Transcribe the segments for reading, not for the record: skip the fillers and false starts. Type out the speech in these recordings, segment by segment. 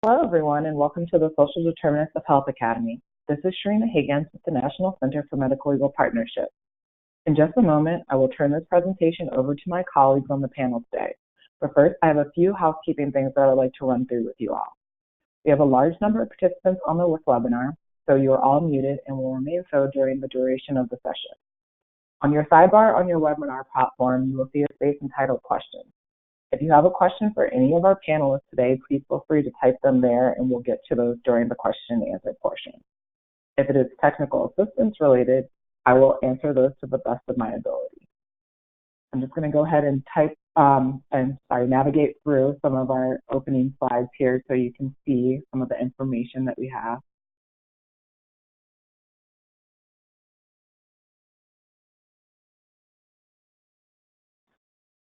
Hello, everyone, and welcome to the Social Determinants of Health Academy. This is Sharina Higgins with the National Center for Medical Legal Partnership. In just a moment, I will turn this presentation over to my colleagues on the panel today. But first, I have a few housekeeping things that I would like to run through with you all. We have a large number of participants on the webinar, so you are all muted and will remain so during the duration of the session. On your sidebar on your webinar platform, you will see a space entitled Questions. If you have a question for any of our panelists today, please feel free to type them there and we'll get to those during the question and answer portion. If it is technical assistance related, I will answer those to the best of my ability. I'm just going to go ahead and navigate through some of our opening slides here so you can see some of the information that we have.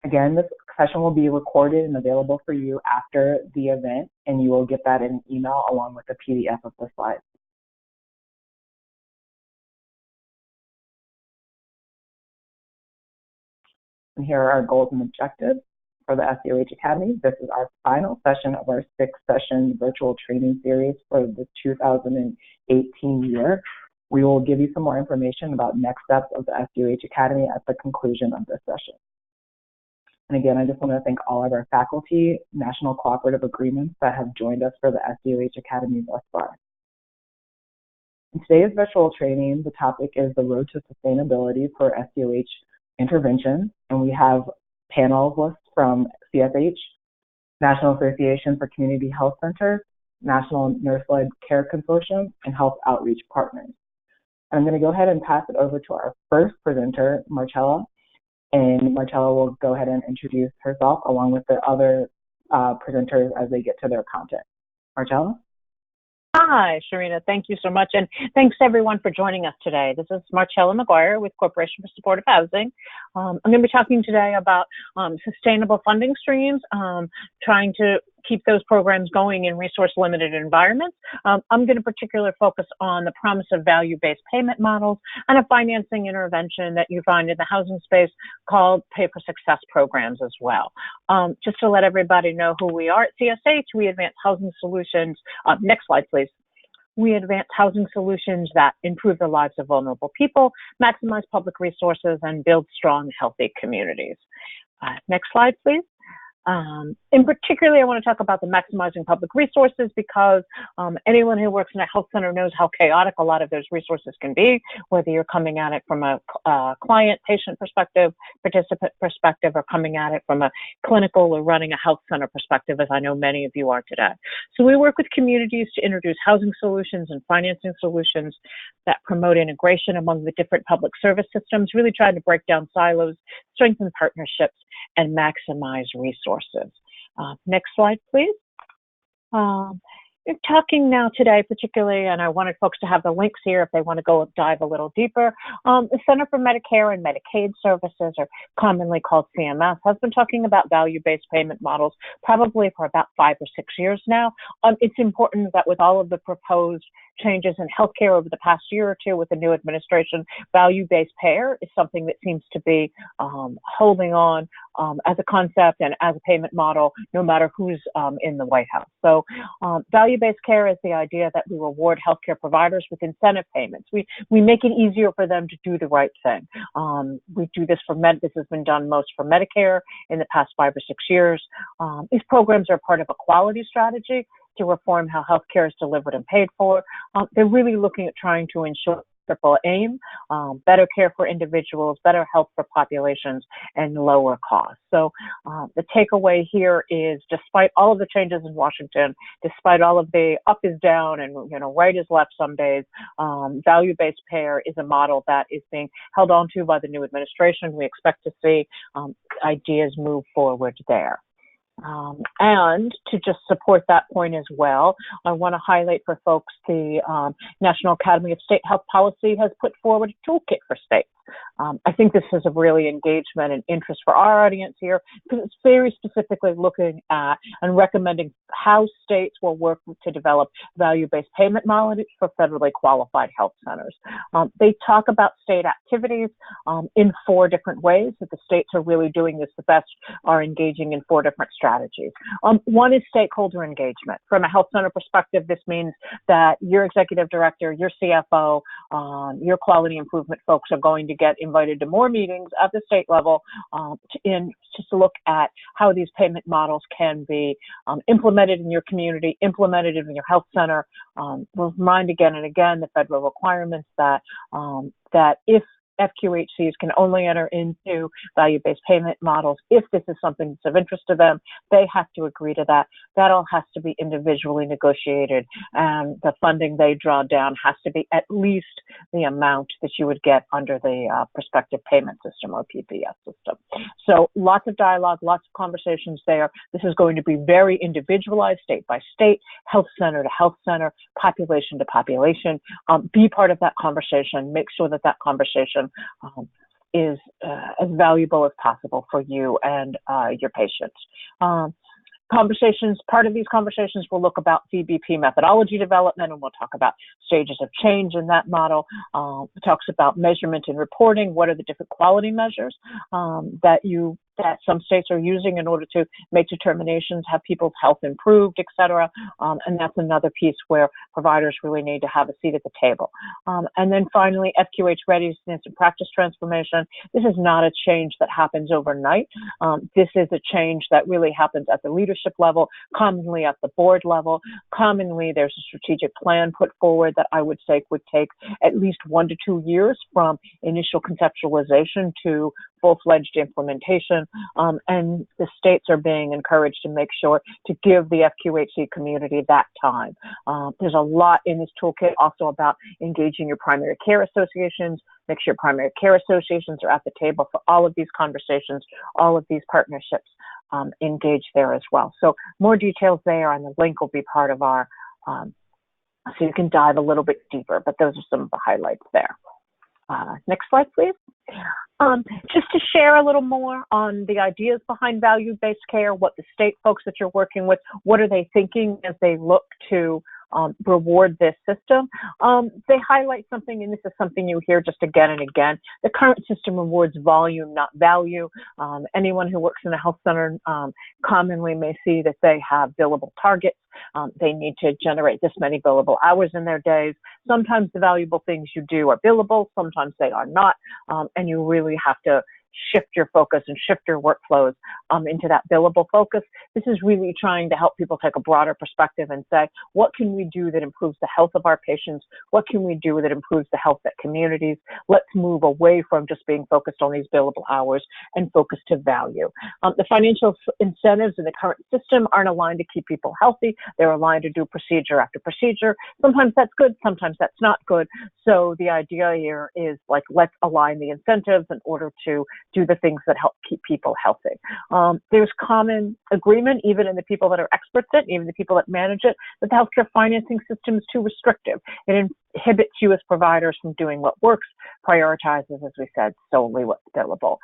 Again, this session will be recorded and available for you after the event, and you will get that in an email along with a PDF of the slides. And here are our goals and objectives for the SDOH Academy. This is our final session of our 6-session virtual training series for the 2018 year. We will give you some more information about next steps of the SDOH Academy at the conclusion of this session. And again, I just want to thank all of our faculty, national cooperative agreements that have joined us for the SDOH Academy thus far. In today's virtual training, the topic is the road to sustainability for SDOH intervention, and we have panelists from CSH, National Association for Community Health Centers, National Nurse-Led Care Consortium, and Health Outreach Partners. And I'm going to go ahead and pass it over to our first presenter, Marcella. And Marcella will go ahead and introduce herself along with the other presenters as they get to their content. Marcella? Hi, Sharina. Thank you so much. And thanks everyone for joining us today. This is Marcella McGuire with Corporation for Supportive Housing. I'm going to be talking today about sustainable funding streams, trying to keep those programs going in resource-limited environments. I'm going to particularly focus on the promise of value-based payment models and a financing intervention that you find in the housing space called Pay for Success programs as well. Just to let everybody know who we are at CSH, we advance housing solutions. Next slide, please. We advance housing solutions that improve the lives of vulnerable people, maximize public resources, and build strong, healthy communities. Next slide, please. In particular, I want to talk about the maximizing public resources because anyone who works in a health center knows how chaotic a lot of those resources can be, whether you're coming at it from a client, patient perspective, participant perspective, or coming at it from a clinical or running a health center perspective, as I know many of you are today. So we work with communities to introduce housing solutions and financing solutions that promote integration among the different public service systems, really trying to break down silos, strengthen partnerships, and maximize resources. Next slide, please. We're talking now today particularly, and I wanted folks to have the links here if they want to go dive a little deeper. The Center for Medicare and Medicaid Services, or commonly called CMS, has been talking about value-based payment models probably for about 5 or 6 years now. It's important that with all of the proposed changes in healthcare over the past year or two with the new administration, value-based payer is something that seems to be holding on as a concept and as a payment model, no matter who's in the White House. So value-based care is the idea that we reward healthcare providers with incentive payments. We make it easier for them to do the right thing. We do this this has been done most for Medicare in the past 5 or 6 years. These programs are part of a quality strategy to reform how healthcare is delivered and paid for. They're really looking at trying to ensure triple aim, better care for individuals, better health for populations, and lower costs. So the takeaway here is, despite all of the changes in Washington, despite all of the up is down and right is left some days, value-based payer is a model that is being held on to by the new administration. We expect to see ideas move forward there. And to just support that point as well, I want to highlight for folks the National Academy of State Health Policy has put forward a toolkit for states I think this is a really engagement and interest for our audience here, because it's very specifically looking at and recommending how states will work to develop value-based payment models for federally qualified health centers. They talk about state activities in 4 different ways that the states are really doing this the best, are engaging in 4 different strategies. One is stakeholder engagement. From a health center perspective, this means that your executive director, your CFO, your quality improvement folks are going to get invited to more meetings at the state level just to look at how these payment models can be implemented in your community, implemented in your health center. We'll remind again and again the federal requirements that if FQHCs can only enter into value-based payment models if this is something that's of interest to them. They have to agree to that. That all has to be individually negotiated, and the funding they draw down has to be at least the amount that you would get under the prospective payment system or PPS system. So lots of dialogue, lots of conversations there. This is going to be very individualized, state by state, health center to health center, population to population. Be part of that conversation. Make sure that conversation is as valuable as possible for you and your patients. Part of these conversations will look about VBP methodology development, and we'll talk about stages of change in that model. It talks about measurement and reporting. What are the different quality measures that some states are using in order to make determinations, have people's health improved, et cetera. And that's another piece where providers really need to have a seat at the table. And then finally, FQH readiness and practice transformation. This is not a change that happens overnight. This is a change that really happens at the leadership level, commonly at the board level. Commonly, there's a strategic plan put forward that I would say would take at least 1 to 2 years from initial conceptualization to full-fledged implementation, and the states are being encouraged to make sure to give the FQHC community that time. There's a lot in this toolkit also about engaging your primary care associations. Make sure primary care associations are at the table for all of these conversations, all of these partnerships engaged there as well. So more details there, and the link will be part of our, so you can dive a little bit deeper, but those are some of the highlights there. Next slide, please. Just to share a little more on the ideas behind value-based care, what the state folks that you're working with, what are they thinking as they look to reward this system. They highlight something, and this is something you hear just again and again. The current system rewards volume, not value. Anyone who works in a health center commonly may see that they have billable targets. They need to generate this many billable hours in their days. Sometimes the valuable things you do are billable, sometimes they are not, and you really have to shift your focus and shift your workflows into that billable focus. This is really trying to help people take a broader perspective and say, what can we do that improves the health of our patients? What can we do that improves the health of communities? Let's move away from just being focused on these billable hours and focus to value. The financial incentives in the current system aren't aligned to keep people healthy. They're aligned to do procedure after procedure. Sometimes that's good, sometimes that's not good. So the idea here is like, let's align the incentives in order to do the things that help keep people healthy. There's common agreement, even in the people that are experts in it, even the people that manage it, that the healthcare financing system is too restrictive. It inhibits you as providers from doing what works, prioritizes, as we said, solely what's billable.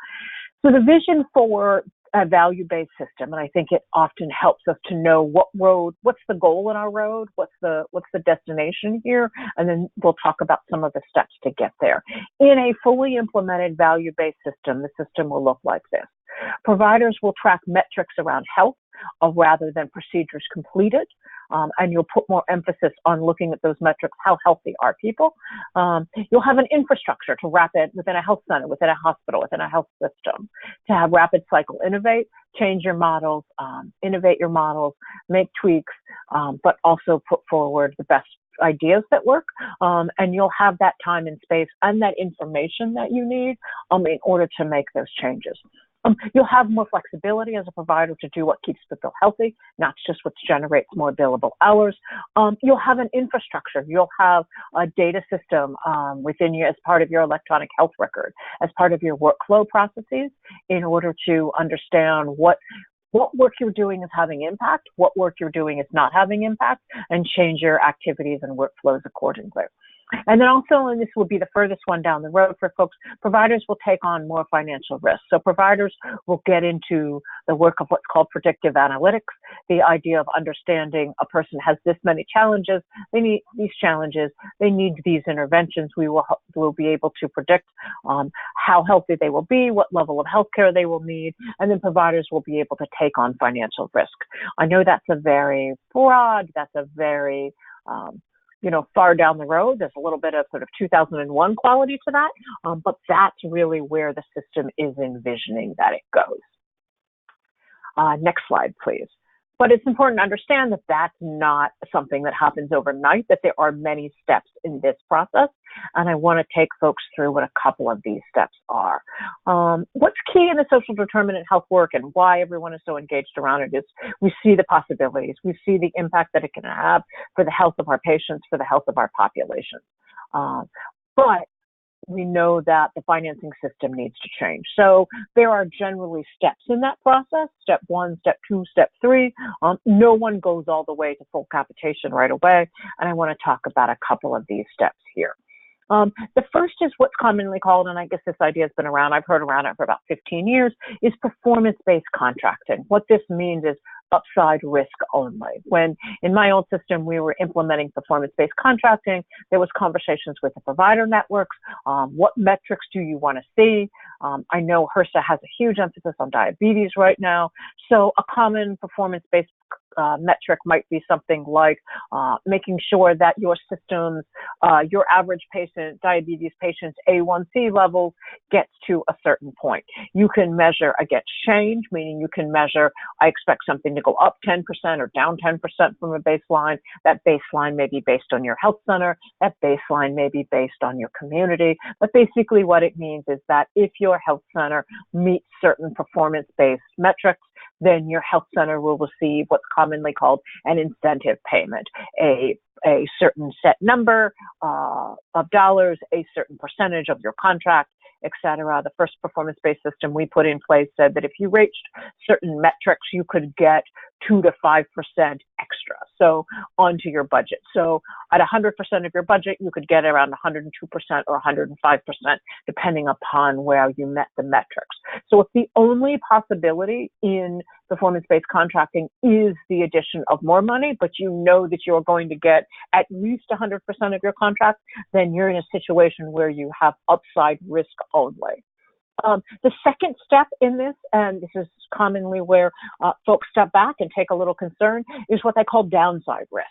So the vision for a value-based system, and I think it often helps us to know what's the goal in our road, what's the destination here, and then we'll talk about some of the steps to get there. In a fully implemented value-based system, the system will look like this. Providers will track metrics around health rather than procedures completed, and you'll put more emphasis on looking at those metrics. How healthy are people? You'll have an infrastructure to rapid within a health center, within a hospital, within a health system, to have rapid cycle innovate, change your models, innovate your models, make tweaks, but also put forward the best ideas that work, and you'll have that time and space and that information that you need in order to make those changes. You'll have more flexibility as a provider to do what keeps people healthy, not just what generates more billable hours. You'll have an infrastructure. You'll have a data system within you as part of your electronic health record, as part of your workflow processes, in order to understand what work you're doing is having impact, what work you're doing is not having impact, and change your activities and workflows accordingly. And then also, and this will be the furthest one down the road for folks, providers will take on more financial risk. So providers will get into the work of what's called predictive analytics, the idea of understanding a person has this many challenges, they need these challenges, they need these interventions. We will be able to predict how healthy they will be, what level of healthcare they will need, and then providers will be able to take on financial risk. I know that's a very broad, that's a very far down the road. There's a little bit of sort of 2001 quality to that, but that's really where the system is envisioning that it goes. Next slide, please. But it's important to understand that that's not something that happens overnight, that there are many steps in this process, and I want to take folks through what a couple of these steps are. What's key in the social determinant health work and why everyone is so engaged around it is we see the possibilities. We see the impact that it can have for the health of our patients, for the health of our population. But we know that the financing system needs to change. So there are generally steps in that process, step 1, step 2, step 3. No one goes all the way to full capitation right away, and I want to talk about a couple of these steps here. The first is what's commonly called, and I guess this idea has been around, I've heard around it for about 15 years, is performance-based contracting. What this means is upside risk only. When in my old system we were implementing performance-based contracting, there was conversations with the provider networks. What metrics do you want to see? I know HRSA has a huge emphasis on diabetes right now, so a common performance-based metric might be something like making sure that your systems, your average patient, diabetes patient's A1C levels gets to a certain point. You can measure against change, meaning you can measure, I expect something to go up 10% or down 10% from a baseline. That baseline may be based on your health center. That baseline may be based on your community. But basically what it means is that if your health center meets certain performance-based metrics, then your health center will receive what's commonly called an incentive payment, a certain set number of dollars, a certain percentage of your contract, etc. The first performance-based system we put in place said that if you reached certain metrics, you could get 2 to 5% extra, so onto your budget. So at 100% of your budget, you could get around 102% or 105%, depending upon where you met the metrics. So if the only possibility in performance-based contracting is the addition of more money, but you know that you're going to get at least 100% of your contract, then you're in a situation where you have upside risk only. The second step in this, and this is commonly where folks step back and take a little concern, is what they call downside risk.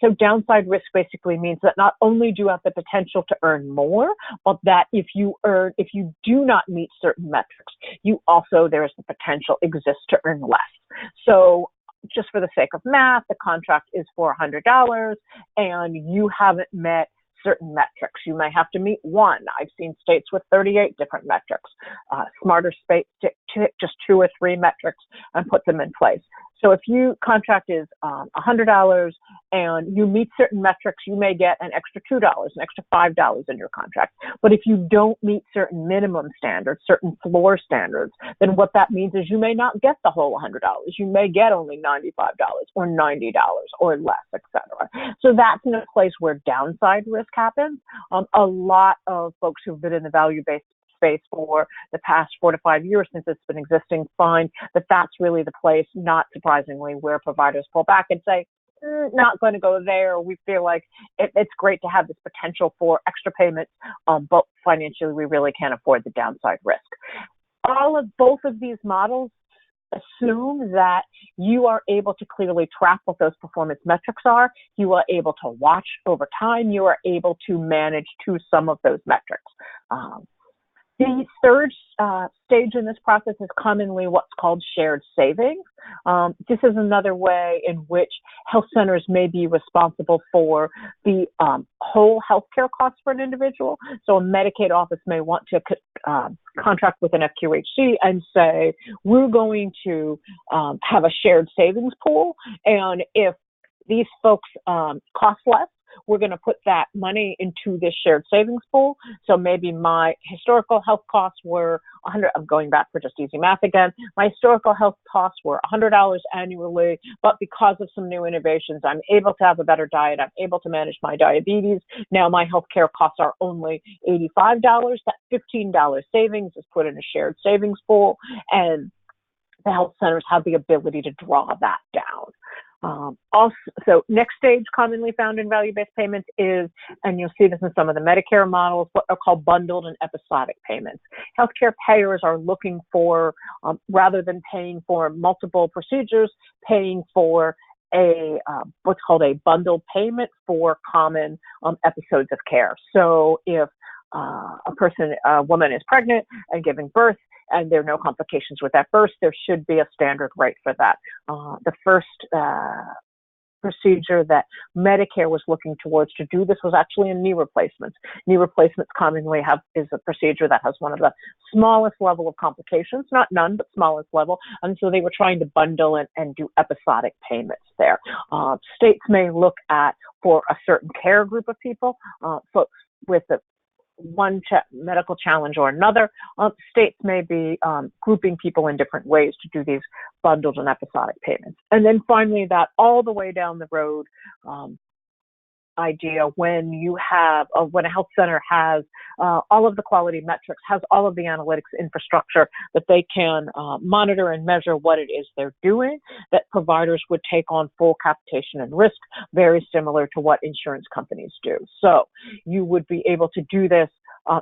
So downside risk basically means that not only do you have the potential to earn more, but that if you do not meet certain metrics, there is the potential exists to earn less. So just for the sake of math, the contract is for $100 and you haven't met certain metrics. You may have to meet one. I've seen states with 38 different metrics. Smarter states stick to just 2 or 3 metrics and put them in place. So if your contract is $100 and you meet certain metrics, you may get an extra $2, an extra $5 in your contract. But if you don't meet certain minimum standards, certain floor standards, then what that means is you may not get the whole $100. You may get only $95 or $90 or less, etc. So that's in a place where downside risk happens. A lot of folks who've been in the value-based space for the past 4 to 5 years since it's been existing find that that's really the place, not surprisingly, where providers pull back and say, not going to go there. We feel like it's great to have this potential for extra payments, but financially we really can't afford the downside risk. Both of these models assume that you are able to clearly track what those performance metrics are. You are able to watch over time. You are able to manage to some of those metrics. The third stage in this process is commonly what's called shared savings. This is another way in which health centers may be responsible for the whole healthcare costs for an individual. So a Medicaid office may want to contract with an FQHC and say, we're going to have a shared savings pool, and if these folks cost less, we're going to put that money into this shared savings pool. So maybe my historical health costs were I'm going back for just easy math again. My historical health costs were $100 annually, but because of some new innovations, I'm able to have a better diet. I'm able to manage my diabetes. Now my healthcare costs are only $85. That $15 savings is put in a shared savings pool, and the health centers have the ability to draw that down. So next stage commonly found in value-based payments is, and you'll see this in some of the Medicare models, what are called bundled and episodic payments. Healthcare payers are looking for, rather than paying for multiple procedures, paying for what's called a bundled payment for common episodes of care. So if a woman is pregnant and giving birth, and there are no complications with that birth, there should be a standard rate for that. The first procedure that Medicare was looking towards to do this was actually in knee replacements. Knee replacements commonly is a procedure that has one of the smallest level of complications, not none, but smallest level. And so they were trying to bundle and do episodic payments there. States may look at, for a certain care group of people, folks with one medical challenge or another, states may be grouping people in different ways to do these bundled and episodic payments. And then finally, that all the way down the road idea, when a health center has all of the quality metrics, has all of the analytics infrastructure that they can monitor and measure what it is they're doing, that providers would take on full capitation and risk, very similar to what insurance companies do. So you would be able to do this.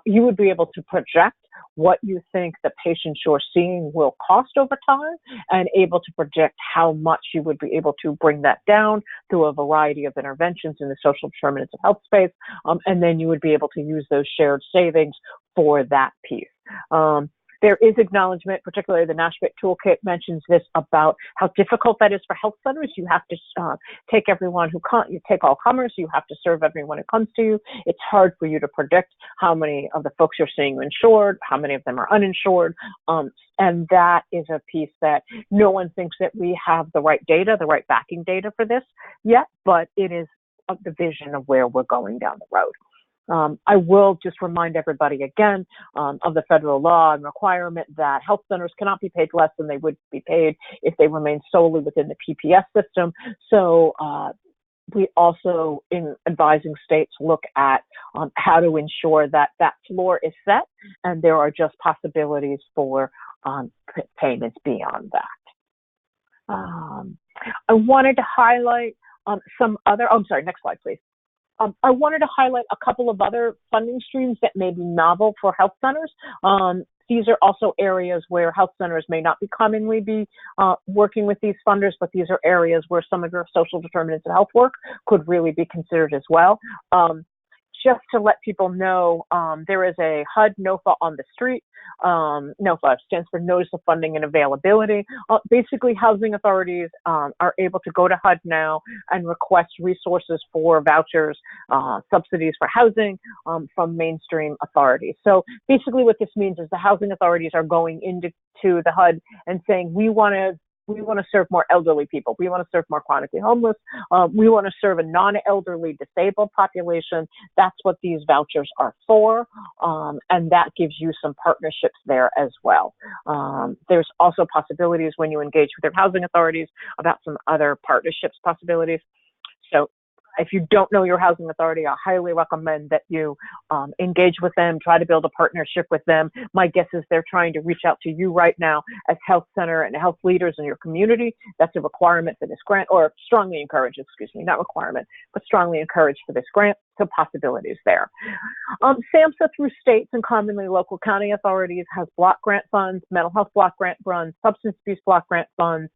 You would be able to project what you think the patients you're seeing will cost over time, and able to project how much you would be able to bring that down through a variety of interventions in the social determinants of health space, and then you would be able to use those shared savings for that piece. There is acknowledgement, particularly the NASHBIT toolkit mentions this, about how difficult that is for health centers. You have to take everyone you take all comers, you have to serve everyone who comes to you. It's hard for you to predict how many of the folks you're seeing are insured, how many of them are uninsured. And that is a piece that no one thinks that we have the right data, the right backing data for this yet, but it is the vision of where we're going down the road. I will just remind everybody again of the federal law and requirement that health centers cannot be paid less than they would be paid if they remain solely within the PPS system. So we also, in advising states, look at how to ensure that that floor is set, and there are just possibilities for payments beyond that. I wanted to highlight next slide, please. I wanted to highlight a couple of other funding streams that may be novel for health centers. These are also areas where health centers may not commonly be working with these funders, but these are areas where some of your social determinants of health work could really be considered as well. Just to let people know, there is a HUD NOFA on the street. NOFA stands for Notice of Funding and Availability. Basically, housing authorities are able to go to HUD now and request resources for vouchers, subsidies for housing from mainstream authorities. So basically what this means is the housing authorities are going into the HUD and saying, we want to serve more elderly people. We want to serve more chronically homeless. We want to serve a non-elderly disabled population. That's what these vouchers are for. And that gives you some partnerships there as well. There's also possibilities when you engage with your housing authorities about some other partnerships possibilities. So if you don't know your housing authority, I highly recommend that you engage with them, try to build a partnership with them. My guess is they're trying to reach out to you right now as health center and health leaders in your community. That's a requirement for this grant, or strongly encouraged, not requirement, but strongly encouraged for this grant. So possibilities there. SAMHSA through states and commonly local county authorities has block grant funds, mental health block grant funds, substance abuse block grant funds.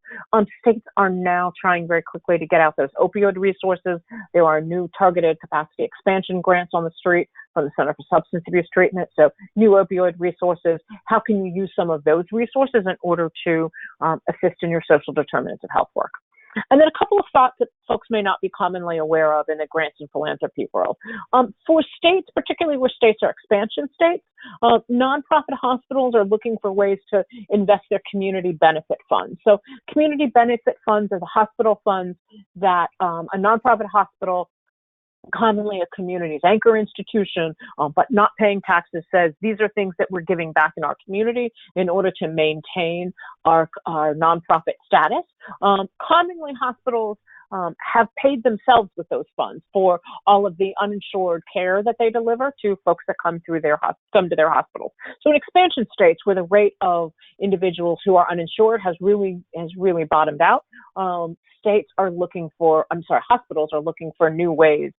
States are now trying very quickly to get out those opioid resources. There are new targeted capacity expansion grants on the street from the Center for Substance Abuse Treatment. So new opioid resources. How can you use some of those resources in order to assist in your social determinants of health work? And then a couple of thoughts that folks may not be commonly aware of in the grants and philanthropy world. For states, particularly where states are expansion states, nonprofit hospitals are looking for ways to invest their community benefit funds. So community benefit funds are the hospital funds that a nonprofit hospital commonly a community's anchor institution, but not paying taxes, says these are things that we're giving back in our community in order to maintain our nonprofit status. Commonly, hospitals have paid themselves with those funds for all of the uninsured care that they deliver to folks that come to their hospitals. So in expansion states where the rate of individuals who are uninsured has really bottomed out, hospitals are looking for new ways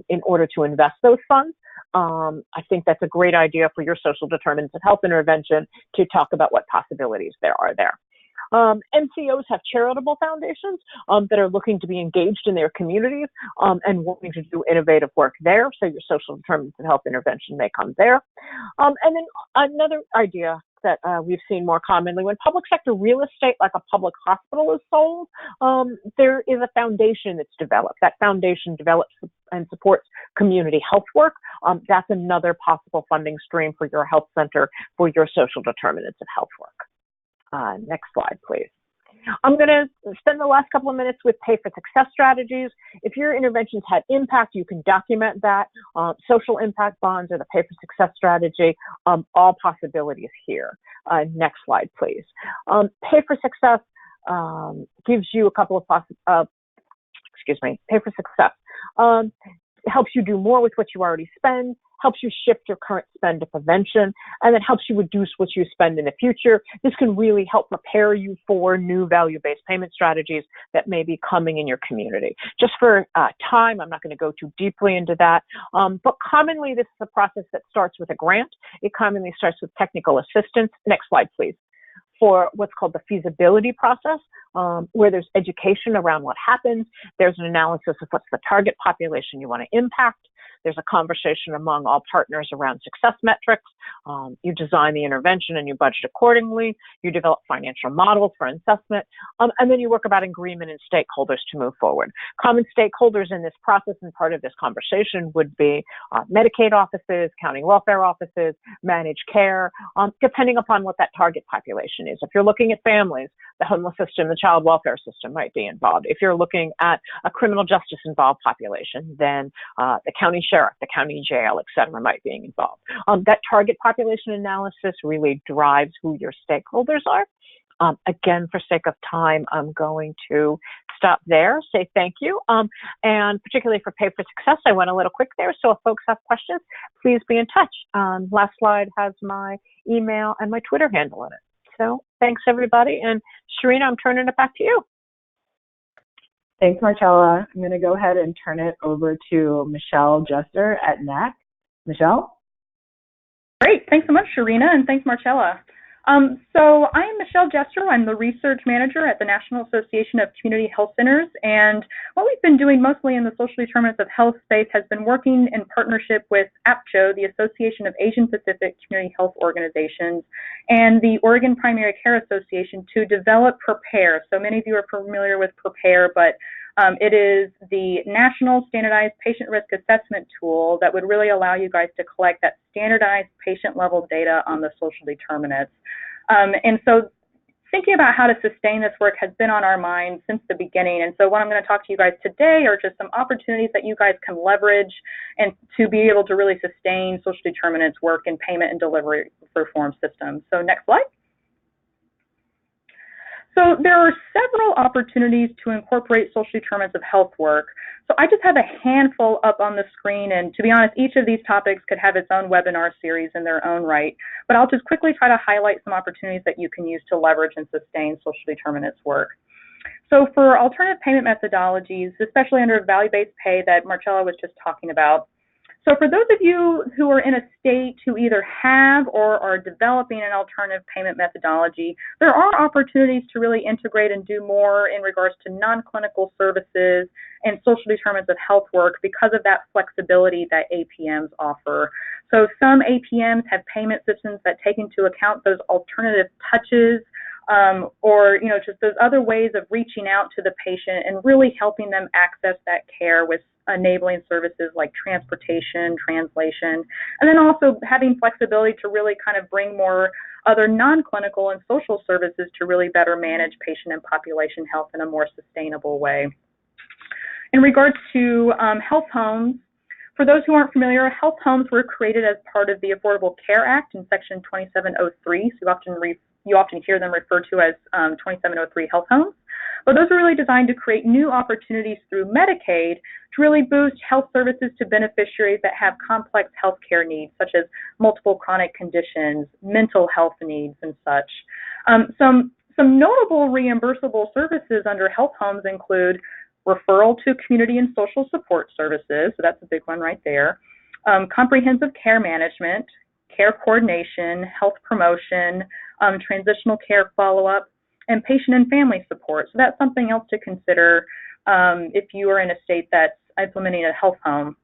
in order to invest those funds. I think that's a great idea for your social determinants of health intervention to talk about what possibilities there are there. NCOs have charitable foundations that are looking to be engaged in their communities and wanting to do innovative work there. So your social determinants of health intervention may come there. And then another idea that we've seen more commonly, when public sector real estate like a public hospital is sold, there is a foundation that's developed. That foundation develops and supports community health work. That's another possible funding stream for your health center for your social determinants of health work. Next slide, please. I'm going to spend the last couple of minutes with pay for success strategies. If your interventions had impact, you can document that. Social impact bonds or the pay for success strategy, all possibilities here. Next slide, please. Pay for success gives you a couple of pay for success. Helps you do more with what you already spend, helps you shift your current spend to prevention, and then helps you reduce what you spend in the future. This can really help prepare you for new value-based payment strategies that may be coming in your community. Just for time, I'm not going to go too deeply into that, but commonly this is a process that starts with a grant. It commonly starts with technical assistance. Next slide, please. For what's called the feasibility process, where there's education around what happens. There's an analysis of what's the target population you want to impact. There's a conversation among all partners around success metrics. You design the intervention and you budget accordingly. You develop financial models for assessment, and then you work about agreement and stakeholders to move forward. Common stakeholders in this process and part of this conversation would be Medicaid offices, county welfare offices, managed care, depending upon what that target population is. If you're looking at families, the homeless system, the child welfare system might be involved. If you're looking at a criminal justice involved population, then the county sheriff, the county jail, et cetera, might be involved. That target population analysis really drives who your stakeholders are. Again, for sake of time, I'm going to stop there, say thank you. And particularly for Pay for Success, I went a little quick there. So if folks have questions, please be in touch. Last slide has my email and my Twitter handle in it. So thanks, everybody. And Sharina, I'm turning it back to you. Thanks, Marcella. I'm going to go ahead and turn it over to Michelle Jester at NAC. Michelle? Great. Thanks so much, Sharina, and thanks, Marcella. So I'm Michelle Jester. I'm the research manager at the National Association of Community Health Centers, and what we've been doing mostly in the social determinants of health space has been working in partnership with AAPCHO, the Association of Asian Pacific Community Health Organizations, and the Oregon Primary Care Association to develop PREPARE. So many of you are familiar with PREPARE, but it is the National Standardized Patient Risk Assessment tool that would really allow you guys to collect that standardized patient-level data on the social determinants. And so thinking about how to sustain this work has been on our minds since the beginning. And so what I'm going to talk to you guys today are just some opportunities that you guys can leverage and to be able to really sustain social determinants work in payment and delivery reform systems. So next slide. So there are several opportunities to incorporate social determinants of health work. So I just have a handful up on the screen, and to be honest, each of these topics could have its own webinar series in their own right, but I'll just quickly try to highlight some opportunities that you can use to leverage and sustain social determinants work. So for alternative payment methodologies, especially under value-based pay that Marcella was just talking about, so for those of you who are in a state to either have or are developing an alternative payment methodology, there are opportunities to really integrate and do more in regards to non-clinical services and social determinants of health work because of that flexibility that APMs offer. So some APMs have payment systems that take into account those alternative touches, or just those other ways of reaching out to the patient and really helping them access that care with enabling services like transportation, translation, and then also having flexibility to really kind of bring more other non-clinical and social services to really better manage patient and population health in a more sustainable way. In regards to health homes, for those who aren't familiar, health homes were created as part of the Affordable Care Act in Section 2703. So you often hear them referred to as 2703 health homes. But those are really designed to create new opportunities through Medicaid to really boost health services to beneficiaries that have complex health care needs, such as multiple chronic conditions, mental health needs, and such. Some notable reimbursable services under health homes include referral to community and social support services, so that's a big one right there, comprehensive care management, care coordination, health promotion, transitional care follow-up, and patient and family support. So that's something else to consider if you are in a state that's implementing a health home.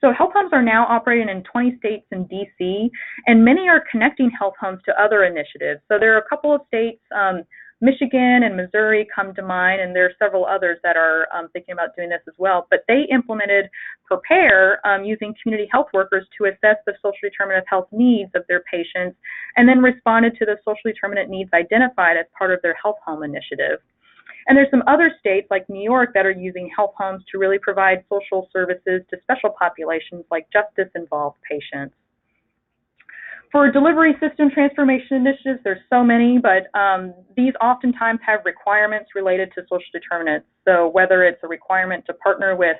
So health homes are now operating in 20 states and DC, and many are connecting health homes to other initiatives. So there are a couple of states, Michigan and Missouri come to mind, and there are several others that are thinking about doing this as well. But they implemented Prepare using community health workers to assess the social determinant of health needs of their patients, and then responded to the social determinant needs identified as part of their health home initiative. And there's some other states like New York that are using health homes to really provide social services to special populations like justice-involved patients. For delivery system transformation initiatives, there's so many, but these oftentimes have requirements related to social determinants. So whether it's a requirement to partner with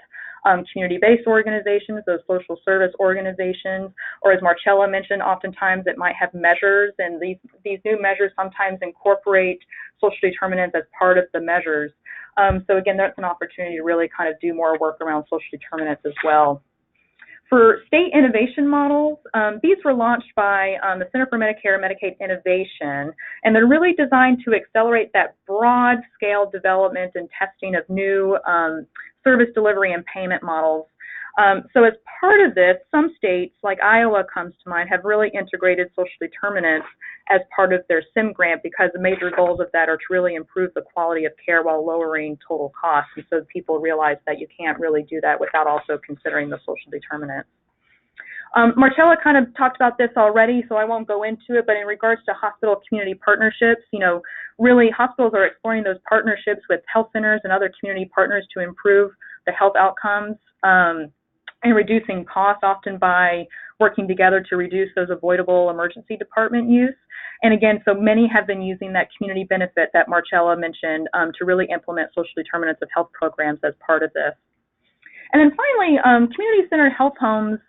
community-based organizations, those social service organizations, or as Marcella mentioned, oftentimes it might have measures, and these new measures sometimes incorporate social determinants as part of the measures. So again, that's an opportunity to really kind of do more work around social determinants as well. For state innovation models, these were launched by the Center for Medicare and Medicaid Innovation, and they're really designed to accelerate that broad-scale development and testing of new service delivery and payment models. So as part of this, some states, like Iowa comes to mind, have really integrated social determinants as part of their SIM grant, because the major goals of that are to really improve the quality of care while lowering total costs. And so people realize that you can't really do that without also considering the social determinants. Marcella kind of talked about this already, so I won't go into it, but in regards to hospital community partnerships, really hospitals are exploring those partnerships with health centers and other community partners to improve the health outcomes and reducing costs, often by working together to reduce those avoidable emergency department use. And again, so many have been using that community benefit that Marcella mentioned to really implement social determinants of health programs as part of this. And then finally, community-centered health homes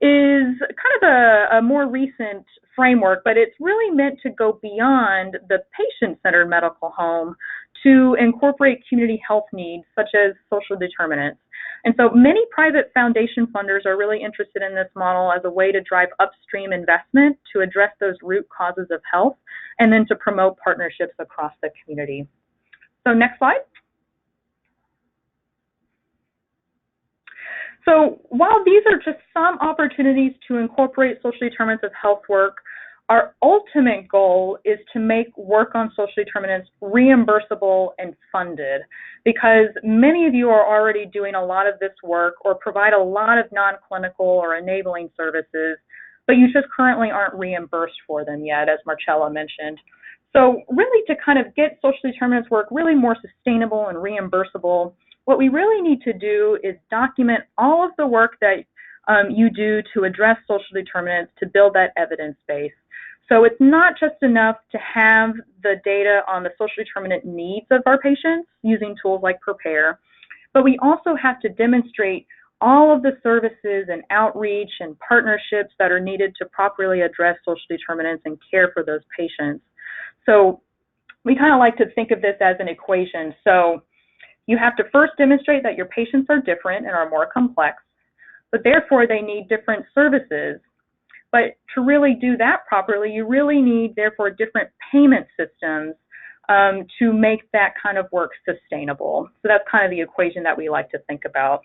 is kind of a more recent framework, but it's really meant to go beyond the patient-centered medical home to incorporate community health needs, such as social determinants. And so many private foundation funders are really interested in this model as a way to drive upstream investment to address those root causes of health, and then to promote partnerships across the community. So next slide. So while these are just some opportunities to incorporate social determinants of health work, our ultimate goal is to make work on social determinants reimbursable and funded, because many of you are already doing a lot of this work or provide a lot of non-clinical or enabling services, but you just currently aren't reimbursed for them yet, as Marcella mentioned. So really, to kind of get social determinants work really more sustainable and reimbursable, what we really need to do is document all of the work that you do to address social determinants to build that evidence base. So it's not just enough to have the data on the social determinant needs of our patients using tools like Prepare, but we also have to demonstrate all of the services and outreach and partnerships that are needed to properly address social determinants and care for those patients. So we kind of like to think of this as an equation. So you have to first demonstrate that your patients are different and are more complex, but therefore they need different services. But to really do that properly, you really need, therefore, different payment systems to make that kind of work sustainable. So that's kind of the equation that we like to think about.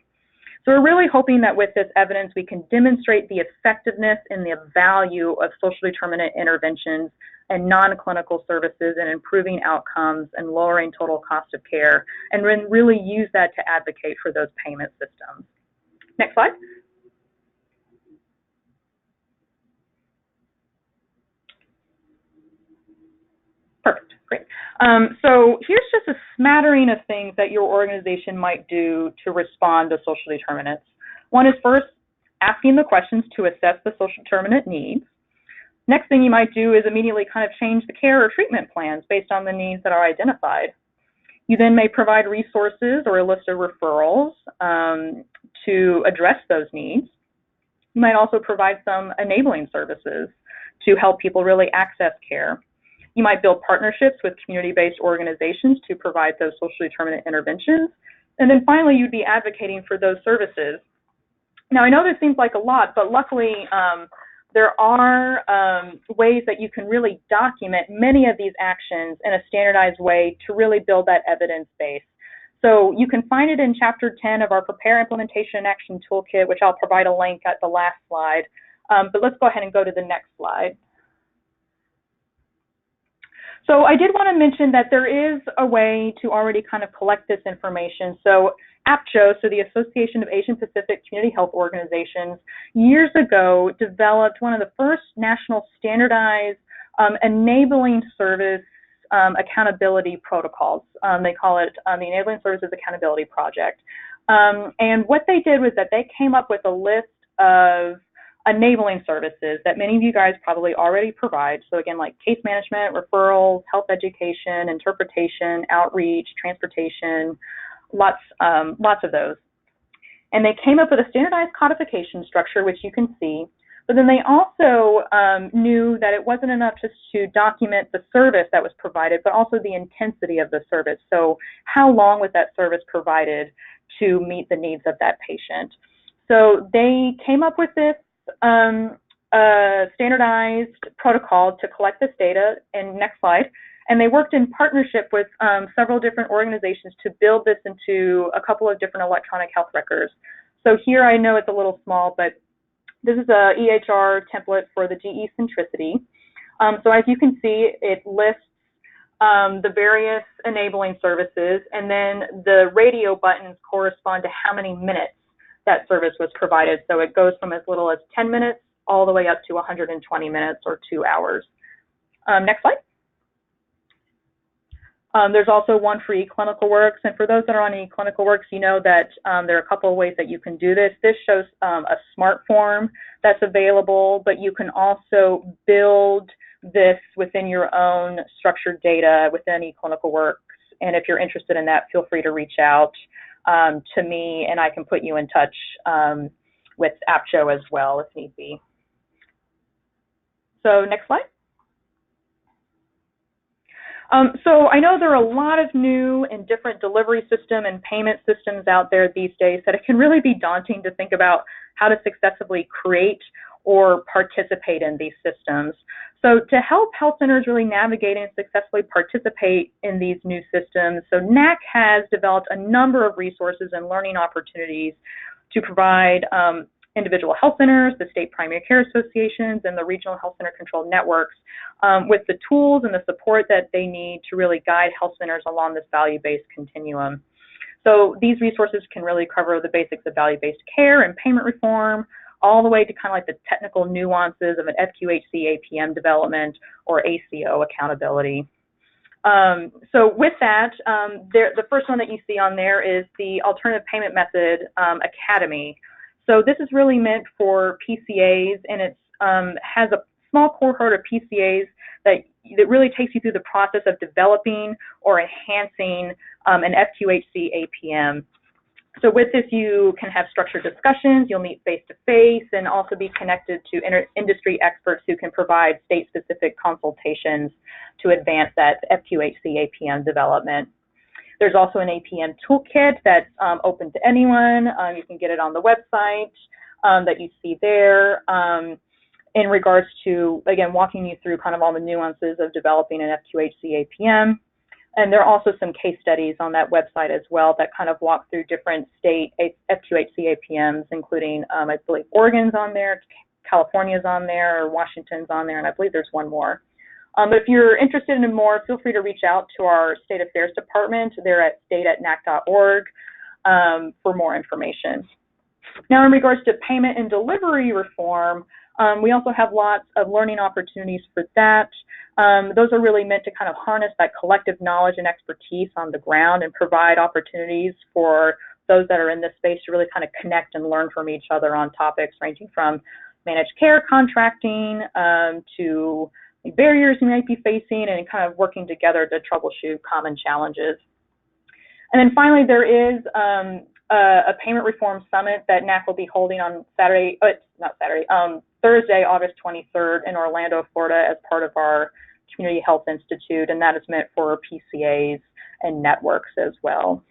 So we're really hoping that with this evidence, we can demonstrate the effectiveness and the value of social determinant interventions and non-clinical services in improving outcomes and lowering total cost of care, and really use that to advocate for those payment systems. Next slide. Perfect. Great. So here's just a smattering of things that your organization might do to respond to social determinants. One is first asking the questions to assess the social determinant needs. Next thing you might do is immediately kind of change the care or treatment plans based on the needs that are identified. You then may provide resources or a list of referrals to address those needs. You might also provide some enabling services to help people really access care. You might build partnerships with community-based organizations to provide those socially determinant interventions. And then finally, you'd be advocating for those services. Now, I know this seems like a lot, but luckily there are ways that you can really document many of these actions in a standardized way to really build that evidence base. So you can find it in Chapter 10 of our Prepare Implementation and Action Toolkit, which I'll provide a link at the last slide. But let's go ahead and go to the next slide. So I did want to mention that there is a way to already kind of collect this information. So AAPCHO, so the Association of Asian Pacific Community Health Organizations, years ago developed one of the first national standardized enabling service accountability protocols. They call it the Enabling Services Accountability Project. And what they did was that they came up with a list of enabling services that many of you guys probably already provide. So again, like case management, referrals, health education, interpretation, outreach, transportation, lots of those. And they came up with a standardized codification structure, which you can see. But then they also knew that it wasn't enough just to document the service that was provided, but also the intensity of the service. So how long was that service provided to meet the needs of that patient? So they came up with this standardized protocol to collect this data, and next slide, and they worked in partnership with several different organizations to build this into a couple of different electronic health records. So here I know it's a little small, but this is a EHR template for the GE centricity. So as you can see, it lists the various enabling services, and then the radio buttons correspond to how many minutes that service was provided. So it goes from as little as 10 minutes all the way up to 120 minutes or 2 hours. Next slide. There's also one for eCLINICALWORKS, and for those that are on eCLINICALWORKS, you know that there are a couple of ways that you can do this. This shows a smart form that's available, but you can also build this within your own structured data within eCLINICALWORKS, and if you're interested in that, feel free to reach out to me, and I can put you in touch with AAPCHO as well if need be. So next slide. So I know there are a lot of new and different delivery system and payment systems out there these days that it can really be daunting to think about how to successfully create or participate in these systems. So to help health centers really navigate and successfully participate in these new systems, so NAC has developed a number of resources and learning opportunities to provide individual health centers, the state primary care associations, and the regional health center control networks with the tools and the support that they need to really guide health centers along this value-based continuum. So these resources can really cover the basics of value-based care and payment reform, all the way to kind of like the technical nuances of an FQHC APM development or ACO accountability. So with that, the first one that you see on there is the Alternative Payment Method Academy. So this is really meant for PCAs, and it has a small cohort of PCAs that really takes you through the process of developing or enhancing an FQHC APM. So with this, you can have structured discussions, you'll meet face-to-face, and also be connected to industry experts who can provide state-specific consultations to advance that FQHC APM development. There's also an APM toolkit that's open to anyone. You can get it on the website that you see there in regards to, again, walking you through kind of all the nuances of developing an FQHC APM. And there are also some case studies on that website as well that kind of walk through different state FQHC APMs, including, I believe, Oregon's on there, California's on there, Washington's on there, and I believe there's one more. But if you're interested in more, feel free to reach out to our State Affairs Department. They're at state@nac.org for more information. Now, in regards to payment and delivery reform, We also have lots of learning opportunities for that. Those are really meant to kind of harness that collective knowledge and expertise on the ground and provide opportunities for those that are in this space to really kind of connect and learn from each other on topics ranging from managed care contracting to barriers you might be facing and kind of working together to troubleshoot common challenges. And then finally, there is a payment reform summit that NAC will be holding on Thursday, August 23rd in Orlando, Florida, as part of our Community Health Institute, and that is meant for PCAs and networks as well.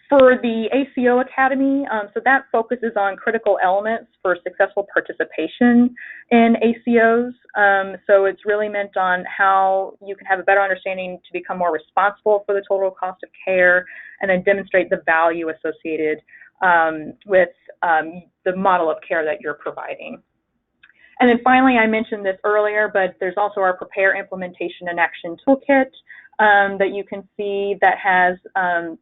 For the ACO Academy, so that focuses on critical elements for successful participation in ACOs. So it's really meant on how you can have a better understanding to become more responsible for the total cost of care and then demonstrate the value associated with the model of care that you're providing. And then finally, I mentioned this earlier, but there's also our Prepare, Implementation, and Action Toolkit that you can see that has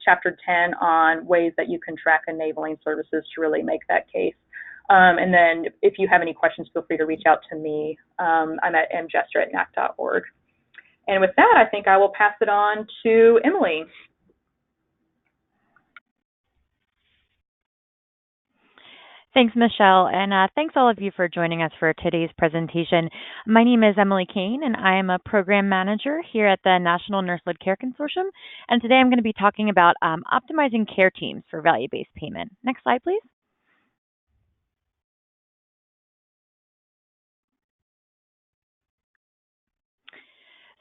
Chapter 10 on ways that you can track enabling services to really make that case. And then if you have any questions, feel free to reach out to me. I'm at mjester@nac.org. And with that, I think I will pass it on to Emily. Thanks, Michelle, and thanks all of you for joining us for today's presentation. My name is Emily Kane, and I am a program manager here at the National Nurse-Led Care Consortium, and today I'm going to be talking about optimizing care teams for value-based payment. Next slide, please.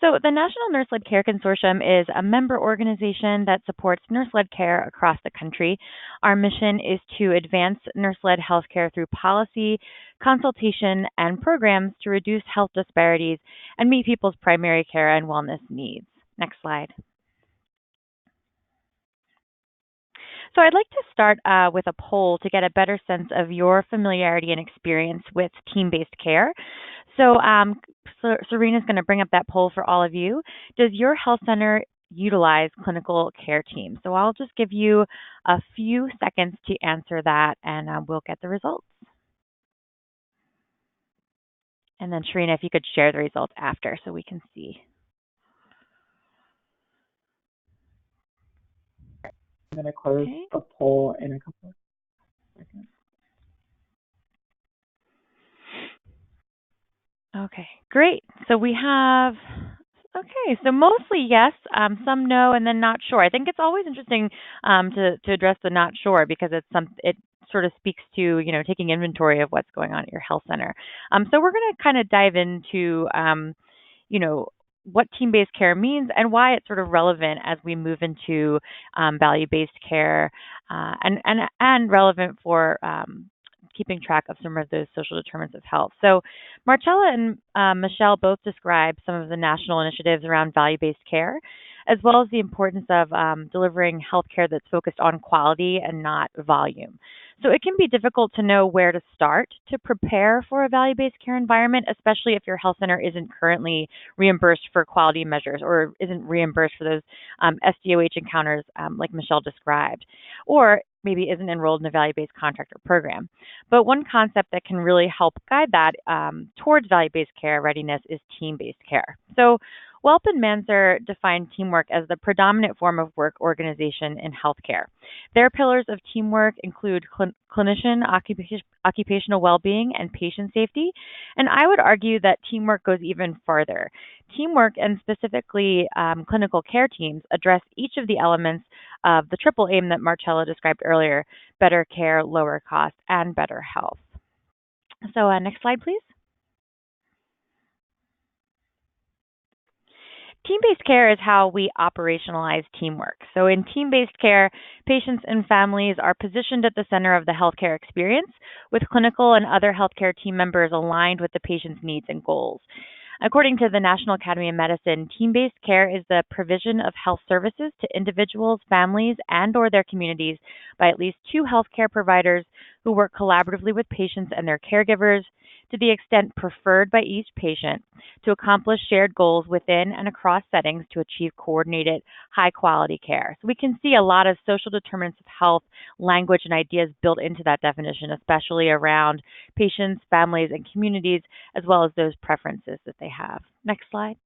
So the National Nurse-Led Care Consortium is a member organization that supports nurse-led care across the country. Our mission is to advance nurse-led healthcare through policy, consultation, and programs to reduce health disparities and meet people's primary care and wellness needs. Next slide. So I'd like to start with a poll to get a better sense of your familiarity and experience with team-based care. So Serena's going to bring up that poll for all of you. Does your health center utilize clinical care teams? So I'll just give you a few seconds to answer that, and we'll get the results. And then Serena, if you could share the results after so we can see. I'm going to close the poll in a couple of seconds. Okay, great. So we have, okay, so mostly yes, some no, and then not sure. I think it's always interesting to address the not sure because it sort of speaks to, taking inventory of what's going on at your health center. So we're going to kind of dive into, what team-based care means and why it's sort of relevant as we move into value-based care and relevant for keeping track of some of those social determinants of health. So Marcella and Michelle both described some of the national initiatives around value-based care, as well as the importance of delivering healthcare that's focused on quality and not volume. So it can be difficult to know where to start to prepare for a value-based care environment, especially if your health center isn't currently reimbursed for quality measures or isn't reimbursed for those SDOH encounters like Michelle described, or maybe isn't enrolled in a value-based contract or program. But one concept that can really help guide that towards value-based care readiness is team-based care. So Welp and Manzer define teamwork as the predominant form of work organization in healthcare. Their pillars of teamwork include clinician, occupational well-being, and patient safety. And I would argue that teamwork goes even farther. Teamwork, and specifically clinical care teams, address each of the elements of the triple aim that Marcella described earlier: better care, lower cost, and better health. So next slide, please. Team-based care is how we operationalize teamwork. So in team-based care, patients and families are positioned at the center of the healthcare experience, with clinical and other healthcare team members aligned with the patient's needs and goals. According to the National Academy of Medicine, team-based care is the provision of health services to individuals, families, and/or their communities by at least two healthcare providers who work collaboratively with patients and their caregivers to the extent preferred by each patient to accomplish shared goals within and across settings to achieve coordinated, high-quality care. So we can see a lot of social determinants of health language and ideas built into that definition, especially around patients, families, and communities, as well as those preferences that they have. Next slide.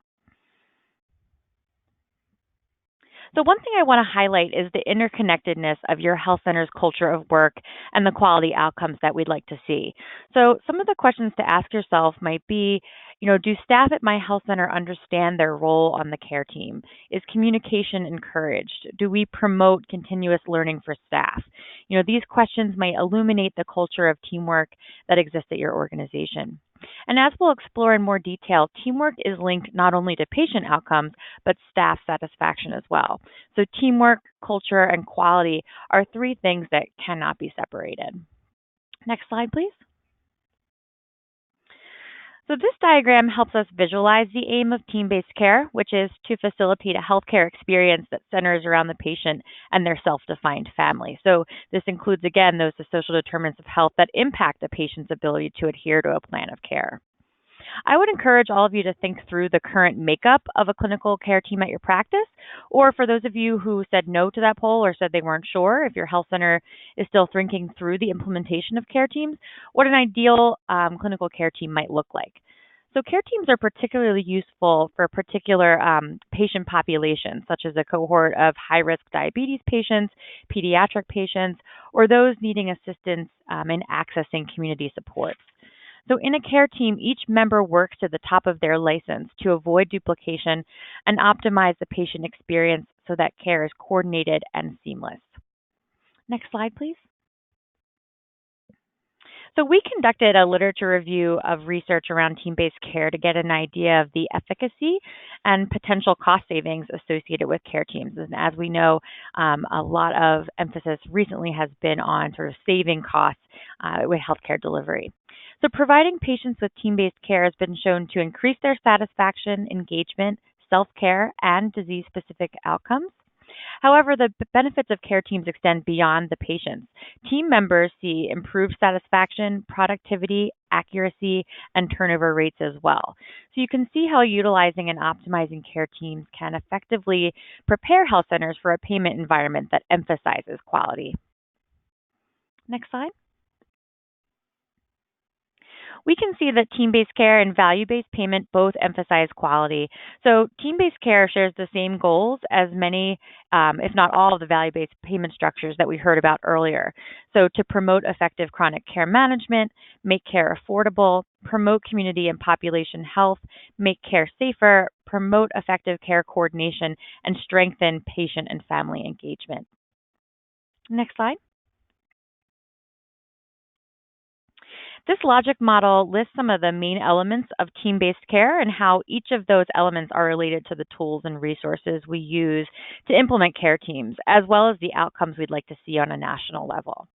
So one thing I want to highlight is the interconnectedness of your health center's culture of work and the quality outcomes that we'd like to see. So some of the questions to ask yourself might be, do staff at my health center understand their role on the care team? Is communication encouraged? Do we promote continuous learning for staff? These questions might illuminate the culture of teamwork that exists at your organization. And as we'll explore in more detail, teamwork is linked not only to patient outcomes, but staff satisfaction as well. So teamwork, culture, and quality are three things that cannot be separated. Next slide, please. So this diagram helps us visualize the aim of team-based care, which is to facilitate a healthcare experience that centers around the patient and their self-defined family. So this includes, again, those social determinants of health that impact a patient's ability to adhere to a plan of care. I would encourage all of you to think through the current makeup of a clinical care team at your practice, or for those of you who said no to that poll or said they weren't sure if your health center is still thinking through the implementation of care teams, what an ideal clinical care team might look like. So care teams are particularly useful for particular patient populations, such as a cohort of high-risk diabetes patients, pediatric patients, or those needing assistance in accessing community supports. So in a care team, each member works to the top of their license to avoid duplication and optimize the patient experience so that care is coordinated and seamless. Next slide, please. So we conducted a literature review of research around team-based care to get an idea of the efficacy and potential cost savings associated with care teams. And as we know, a lot of emphasis recently has been on sort of saving costs with healthcare delivery. So providing patients with team-based care has been shown to increase their satisfaction, engagement, self-care, and disease-specific outcomes. However, the benefits of care teams extend beyond the patients. Team members see improved satisfaction, productivity, accuracy, and turnover rates as well. So you can see how utilizing and optimizing care teams can effectively prepare health centers for a payment environment that emphasizes quality. Next slide. We can see that team-based care and value-based payment both emphasize quality. So team-based care shares the same goals as many, if not all, of the value-based payment structures that we heard about earlier. So to promote effective chronic care management, make care affordable, promote community and population health, make care safer, promote effective care coordination, and strengthen patient and family engagement. Next slide. This logic model lists some of the main elements of team-based care and how each of those elements are related to the tools and resources we use to implement care teams, as well as the outcomes we'd like to see on a national level.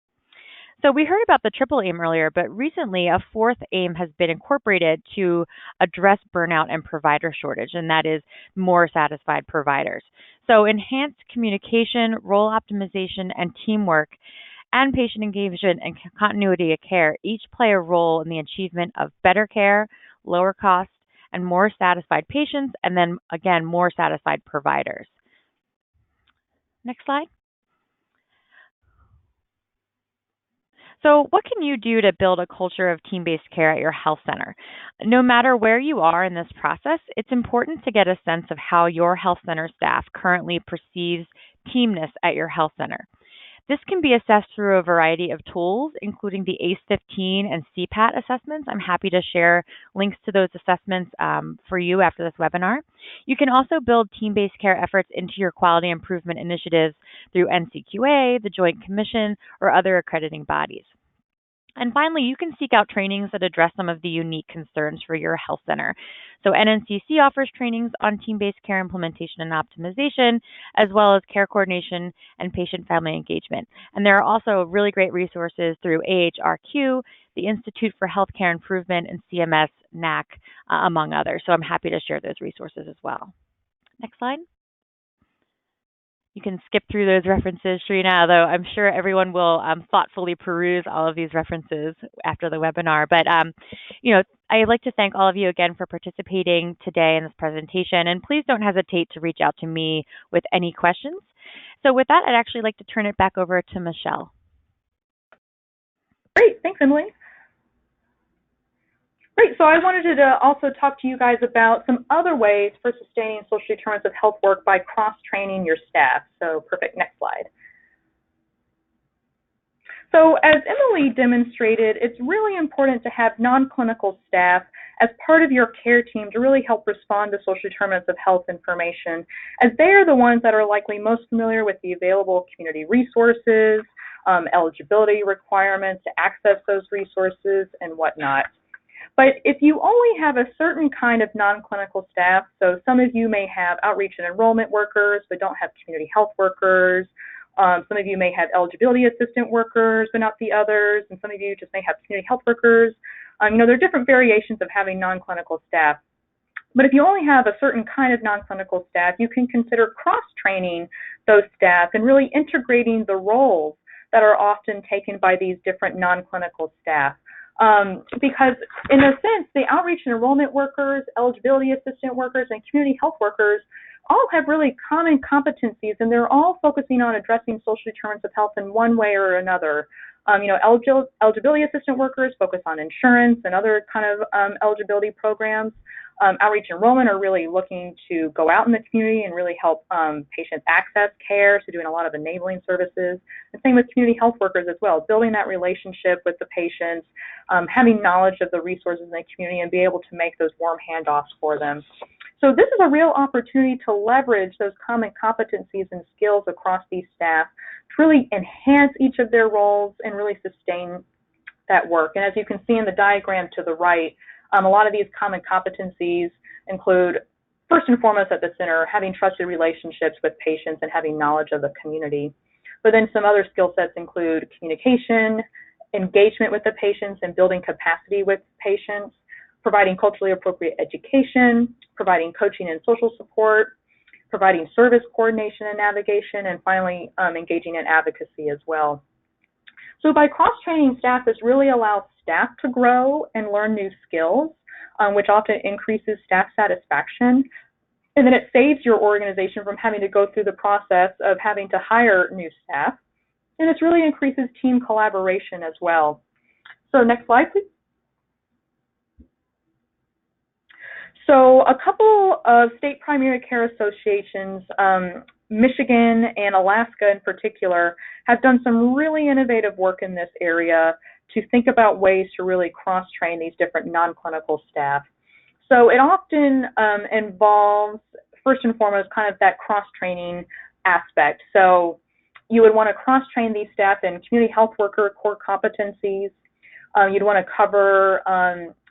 So we heard about the triple aim earlier, but recently a fourth aim has been incorporated to address burnout and provider shortage, and that is more satisfied providers. So enhanced communication, role optimization, and teamwork and patient engagement and continuity of care each play a role in the achievement of better care, lower costs, and more satisfied patients, and then again, more satisfied providers. Next slide. So what can you do to build a culture of team-based care at your health center? No matter where you are in this process, it's important to get a sense of how your health center staff currently perceives teamness at your health center. This can be assessed through a variety of tools, including the ACE-15 and CPAT assessments. I'm happy to share links to those assessments for you after this webinar. You can also build team-based care efforts into your quality improvement initiatives through NCQA, the Joint Commission, or other accrediting bodies. And finally, you can seek out trainings that address some of the unique concerns for your health center. So NNCC offers trainings on team-based care implementation and optimization, as well as care coordination and patient-family engagement. And there are also really great resources through AAPCHO, the Institute for Healthcare Improvement, and CMS, NAC, among others. So I'm happy to share those resources as well. Next slide. you can skip through those references, Sharina, although I'm sure everyone will thoughtfully peruse all of these references after the webinar. But, I'd like to thank all of you again for participating today in this presentation, and please don't hesitate to reach out to me with any questions. So with that, I'd actually like to turn it back over to Michelle. Great, thanks, Emily. Great, so I wanted to also talk to you guys about some other ways for sustaining social determinants of health work by cross-training your staff. So perfect, next slide. So as Emily demonstrated, it's really important to have non-clinical staff as part of your care team to really help respond to social determinants of health information, as they are the ones that are likely most familiar with the available community resources, eligibility requirements to access those resources, and whatnot. But if you only have a certain kind of non-clinical staff, so some of you may have outreach and enrollment workers but don't have community health workers, some of you may have eligibility assistant workers but not the others, and some of you just may have community health workers. There are different variations of having non-clinical staff. But if you only have a certain kind of non-clinical staff, you can consider cross-training those staff and really integrating the roles that are often taken by these different non-clinical staff. Because in a sense, the outreach and enrollment workers, eligibility assistant workers, and community health workers all have really common competencies, and they're all focusing on addressing social determinants of health in one way or another. Eligibility assistant workers focus on insurance and other kind of eligibility programs. Outreach and enrollment are really looking to go out in the community and really help patients access care, so doing a lot of enabling services. And same with community health workers as well, building that relationship with the patients, having knowledge of the resources in the community and be able to make those warm handoffs for them. So this is a real opportunity to leverage those common competencies and skills across these staff to really enhance each of their roles and really sustain that work. And as you can see in the diagram to the right, a lot of these common competencies include, first and foremost at the center, having trusted relationships with patients and having knowledge of the community. But then some other skill sets include communication, engagement with the patients and building capacity with patients, providing culturally appropriate education, providing coaching and social support, providing service coordination and navigation, and finally engaging in advocacy as well. So by cross-training staff, this really allows staff to grow and learn new skills, which often increases staff satisfaction. And then it saves your organization from having to go through the process of having to hire new staff. And it really increases team collaboration as well. So next slide, please. So a couple of state primary care associations, Michigan and Alaska in particular, have done some really innovative work in this area to think about ways to really cross-train these different non-clinical staff. So it often involves, first and foremost, kind of that cross-training aspect. So you would want to cross-train these staff in community health worker core competencies. You'd want to cover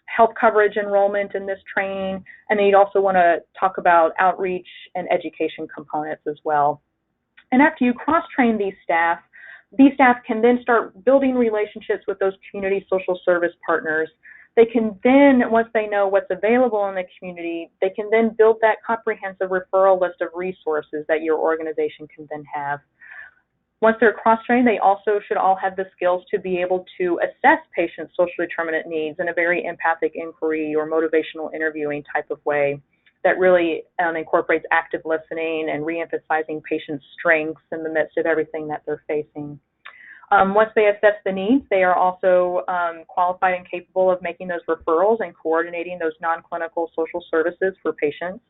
health coverage enrollment in this training, and then you'd also want to talk about outreach and education components as well. And after you cross-train these staff can then start building relationships with those community social service partners. They can then, once they know what's available in the community, they can then build that comprehensive referral list of resources that your organization can then have. Once they're cross-trained, they also should all have the skills to be able to assess patients' social determinant needs in a very empathic inquiry or motivational interviewing type of way that really incorporates active listening and re-emphasizing patients' strengths in the midst of everything that they're facing. Once they assess the needs, they are also qualified and capable of making those referrals and coordinating those non-clinical social services for patients.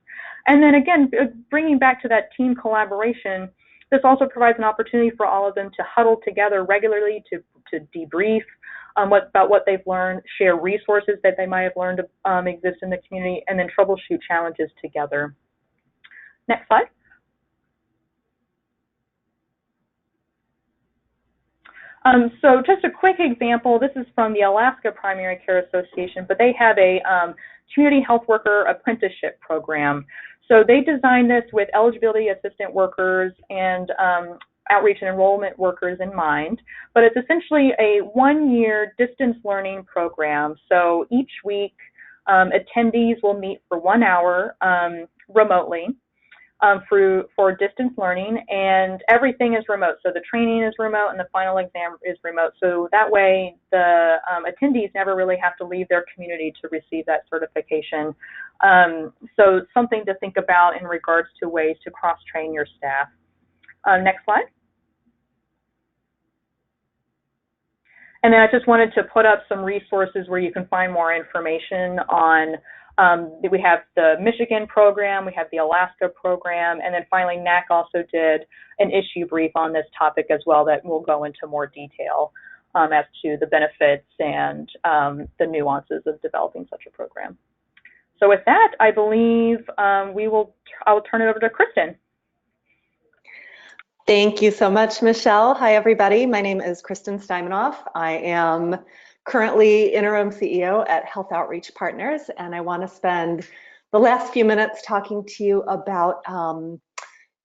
And then again, bringing back to that team collaboration, this also provides an opportunity for all of them to huddle together regularly to debrief about what they've learned, share resources that they might have learned exist in the community, and then troubleshoot challenges together. Next slide. So just a quick example, this is from the Alaska Primary Care Association, but they have a community health worker apprenticeship program. So they designed this with eligibility assistant workers and outreach and enrollment workers in mind, but it's essentially a one-year distance learning program. So each week, attendees will meet for 1 hour remotely. for distance learning, and everything is remote. So the training is remote and the final exam is remote. So that way the attendees never really have to leave their community to receive that certification. So something to think about in regards to ways to cross-train your staff. Next slide. And then I just wanted to put up some resources where you can find more information on, we have the Michigan program, we have the Alaska program, and then finally NAC also did an issue brief on this topic as well that will go into more detail as to the benefits and the nuances of developing such a program. So with that, I believe I will turn it over to Kristen. Thank you so much, Michelle. Hi, everybody. My name is Kristen Steimanoff. I am currently interim CEO at Health Outreach Partners, and I want to spend the last few minutes talking to you about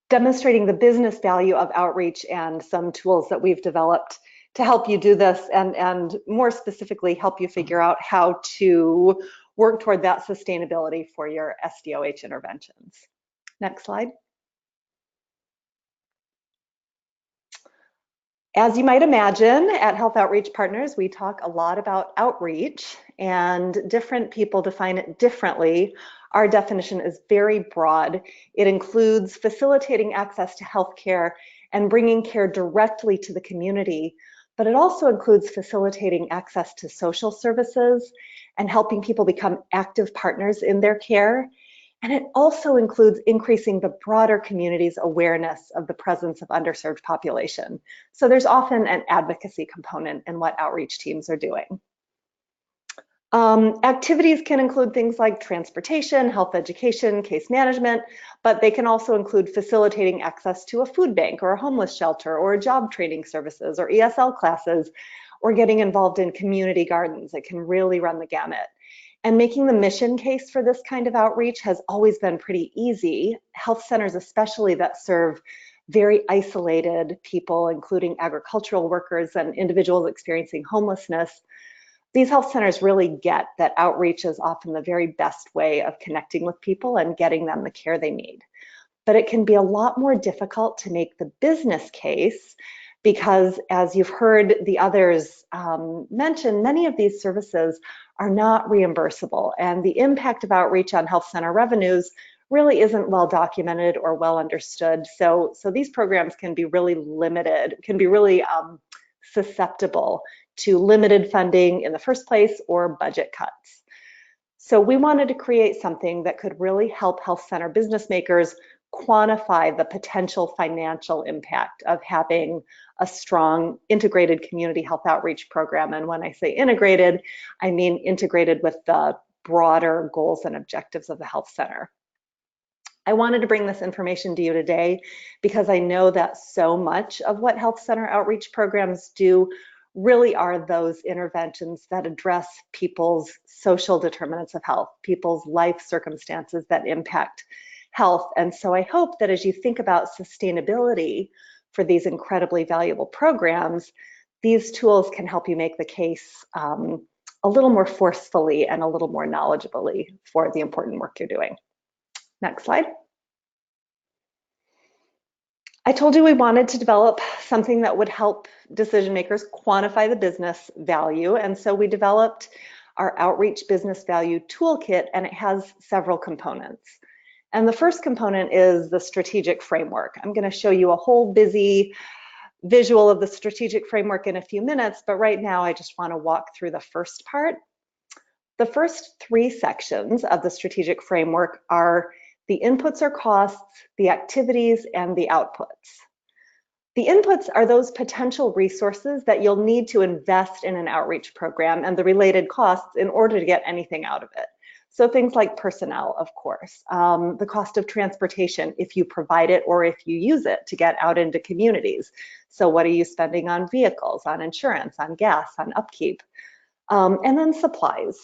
demonstrating the business value of outreach and some tools that we've developed to help you do this, and more specifically, help you figure out how to work toward that sustainability for your SDOH interventions. Next slide. As you might imagine, at Health Outreach Partners, we talk a lot about outreach, and different people define it differently. Our definition is very broad. It includes facilitating access to healthcare and bringing care directly to the community, but it also includes facilitating access to social services and helping people become active partners in their care. And it also includes increasing the broader community's awareness of the presence of underserved population. So there's often an advocacy component in what outreach teams are doing. Activities can include things like transportation, health education, case management, but they can also include facilitating access to a food bank or a homeless shelter or job training services or ESL classes, or getting involved in community gardens. It can really run the gamut. And making the mission case for this kind of outreach has always been pretty easy. Health centers, especially that serve very isolated people, including agricultural workers and individuals experiencing homelessness, these health centers really get that outreach is often the very best way of connecting with people and getting them the care they need. But it can be a lot more difficult to make the business case because, as you've heard the others mention, many of these services are not reimbursable, and the impact of outreach on health center revenues really isn't well documented or well understood. So these programs can be really limited, can be really susceptible to limited funding in the first place or budget cuts. So we wanted to create something that could really help health center business makers quantify the potential financial impact of having a strong integrated community health outreach program. And when I say integrated, I mean integrated with the broader goals and objectives of the health center. I wanted to bring this information to you today because I know that so much of what health center outreach programs do really are those interventions that address people's social determinants of health, people's life circumstances that impact health. And so I hope that as you think about sustainability for these incredibly valuable programs, these tools can help you make the case a little more forcefully and a little more knowledgeably for the important work you're doing. Next slide. I told you we wanted to develop something that would help decision makers quantify the business value, and so we developed our Outreach Business Value Toolkit, and it has several components. And the first component is the strategic framework. I'm going to show you a whole busy visual of the strategic framework in a few minutes, but right now I just want to walk through the first part. The first three sections of the strategic framework are the inputs or costs, the activities, and the outputs. The inputs are those potential resources that you'll need to invest in an outreach program and the related costs in order to get anything out of it. So things like personnel, of course, the cost of transportation if you provide it or if you use it to get out into communities. So what are you spending on vehicles, on insurance, on gas, on upkeep? And then supplies.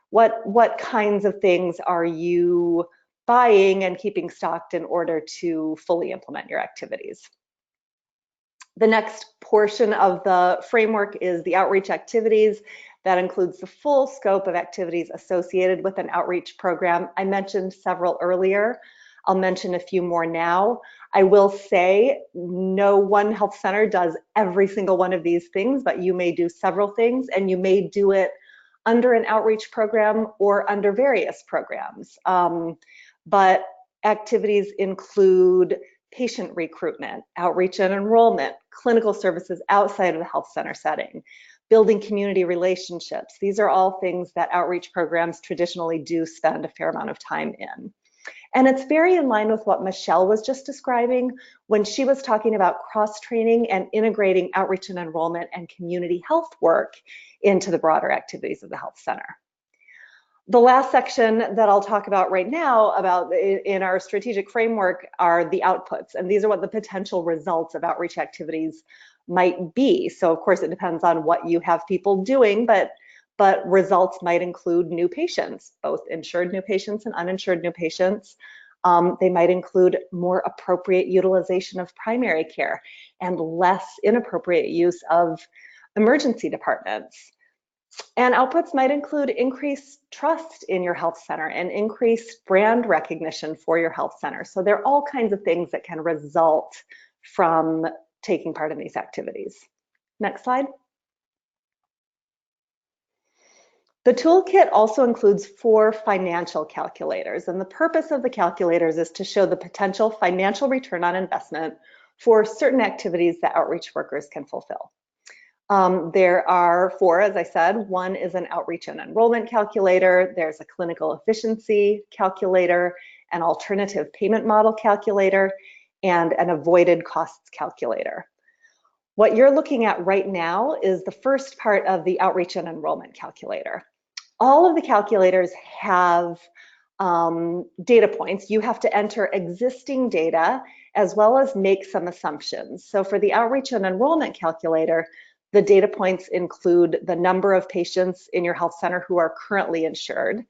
What kinds of things are you buying and keeping stocked in order to fully implement your activities? The next portion of the framework is the outreach activities. That includes the full scope of activities associated with an outreach program. I mentioned several earlier. I'll mention a few more now. I will say no one health center does every single one of these things, but you may do several things, and you may do it under an outreach program or under various programs. But activities include patient recruitment, outreach and enrollment, clinical services outside of the health center setting, building community relationships. These are all things that outreach programs traditionally do spend a fair amount of time in. And it's very in line with what Michelle was just describing when she was talking about cross-training and integrating outreach and enrollment and community health work into the broader activities of the health center. The last section that I'll talk about right now about in our strategic framework are the outputs, and these are what the potential results of outreach activities might be. So of course it depends on what you have people doing, but results might include new patients, both insured new patients and uninsured new patients. They might include more appropriate utilization of primary care and less inappropriate use of emergency departments. And outputs might include increased trust in your health center and increased brand recognition for your health center. So there are all kinds of things that can result from taking part in these activities. Next slide. The toolkit also includes 4 financial calculators, and the purpose of the calculators is to show the potential financial return on investment for certain activities that outreach workers can fulfill. There are 4, as I said. One is an outreach and enrollment calculator. There's a clinical efficiency calculator, an alternative payment model calculator, and an avoided costs calculator. What you're looking at right now is the first part of the outreach and enrollment calculator. All of the calculators have data points. You have to enter existing data as well as make some assumptions. So for the outreach and enrollment calculator, the data points include the number of patients in your health center who are currently insured,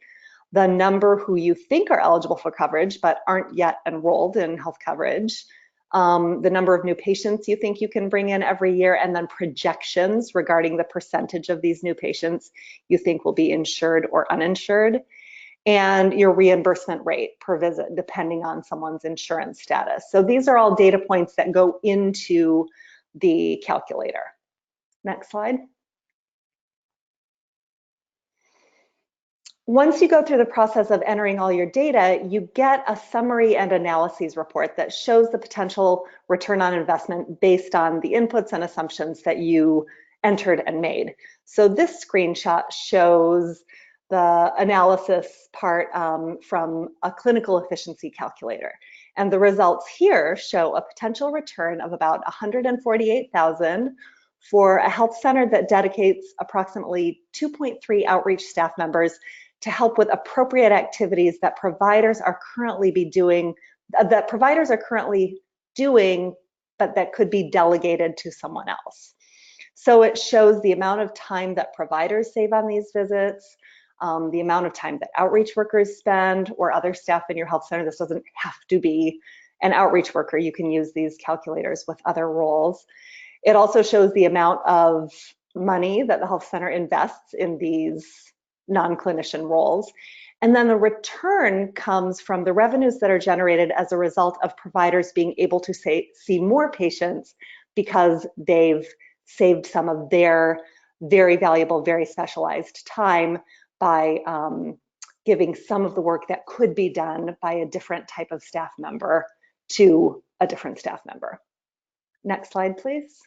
the number who you think are eligible for coverage but aren't yet enrolled in health coverage, the number of new patients you think you can bring in every year, and then projections regarding the percentage of these new patients you think will be insured or uninsured, and your reimbursement rate per visit depending on someone's insurance status. So these are all data points that go into the calculator. Next slide. Once you go through the process of entering all your data, you get a summary and analyses report that shows the potential return on investment based on the inputs and assumptions that you entered and made. So this screenshot shows the analysis part from a clinical efficiency calculator. And the results here show a potential return of about $148,000 for a health center that dedicates approximately 2.3 outreach staff members to help with appropriate activities that providers are currently doing, but that could be delegated to someone else. So it shows the amount of time that providers save on these visits, the amount of time that outreach workers spend or other staff in your health center. This doesn't have to be an outreach worker. You can use these calculators with other roles. It also shows the amount of money that the health center invests in these non-clinician roles. And then the return comes from the revenues that are generated as a result of providers being able to see more patients because they've saved some of their very valuable, very specialized time by giving some of the work that could be done by a different type of staff member to a different staff member. Next slide, please.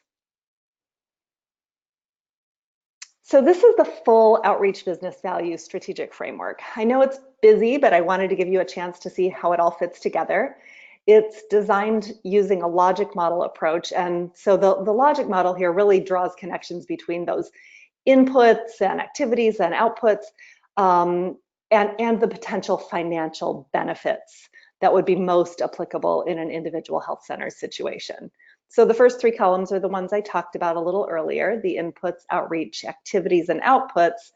So this is the full outreach business value strategic framework. I know it's busy, but I wanted to give you a chance to see how it all fits together. It's designed using a logic model approach. And so the logic model here really draws connections between those inputs and activities and outputs and the potential financial benefits that would be most applicable in an individual health center situation. So the first 3 columns are the ones I talked about a little earlier, the inputs, outreach, activities, and outputs.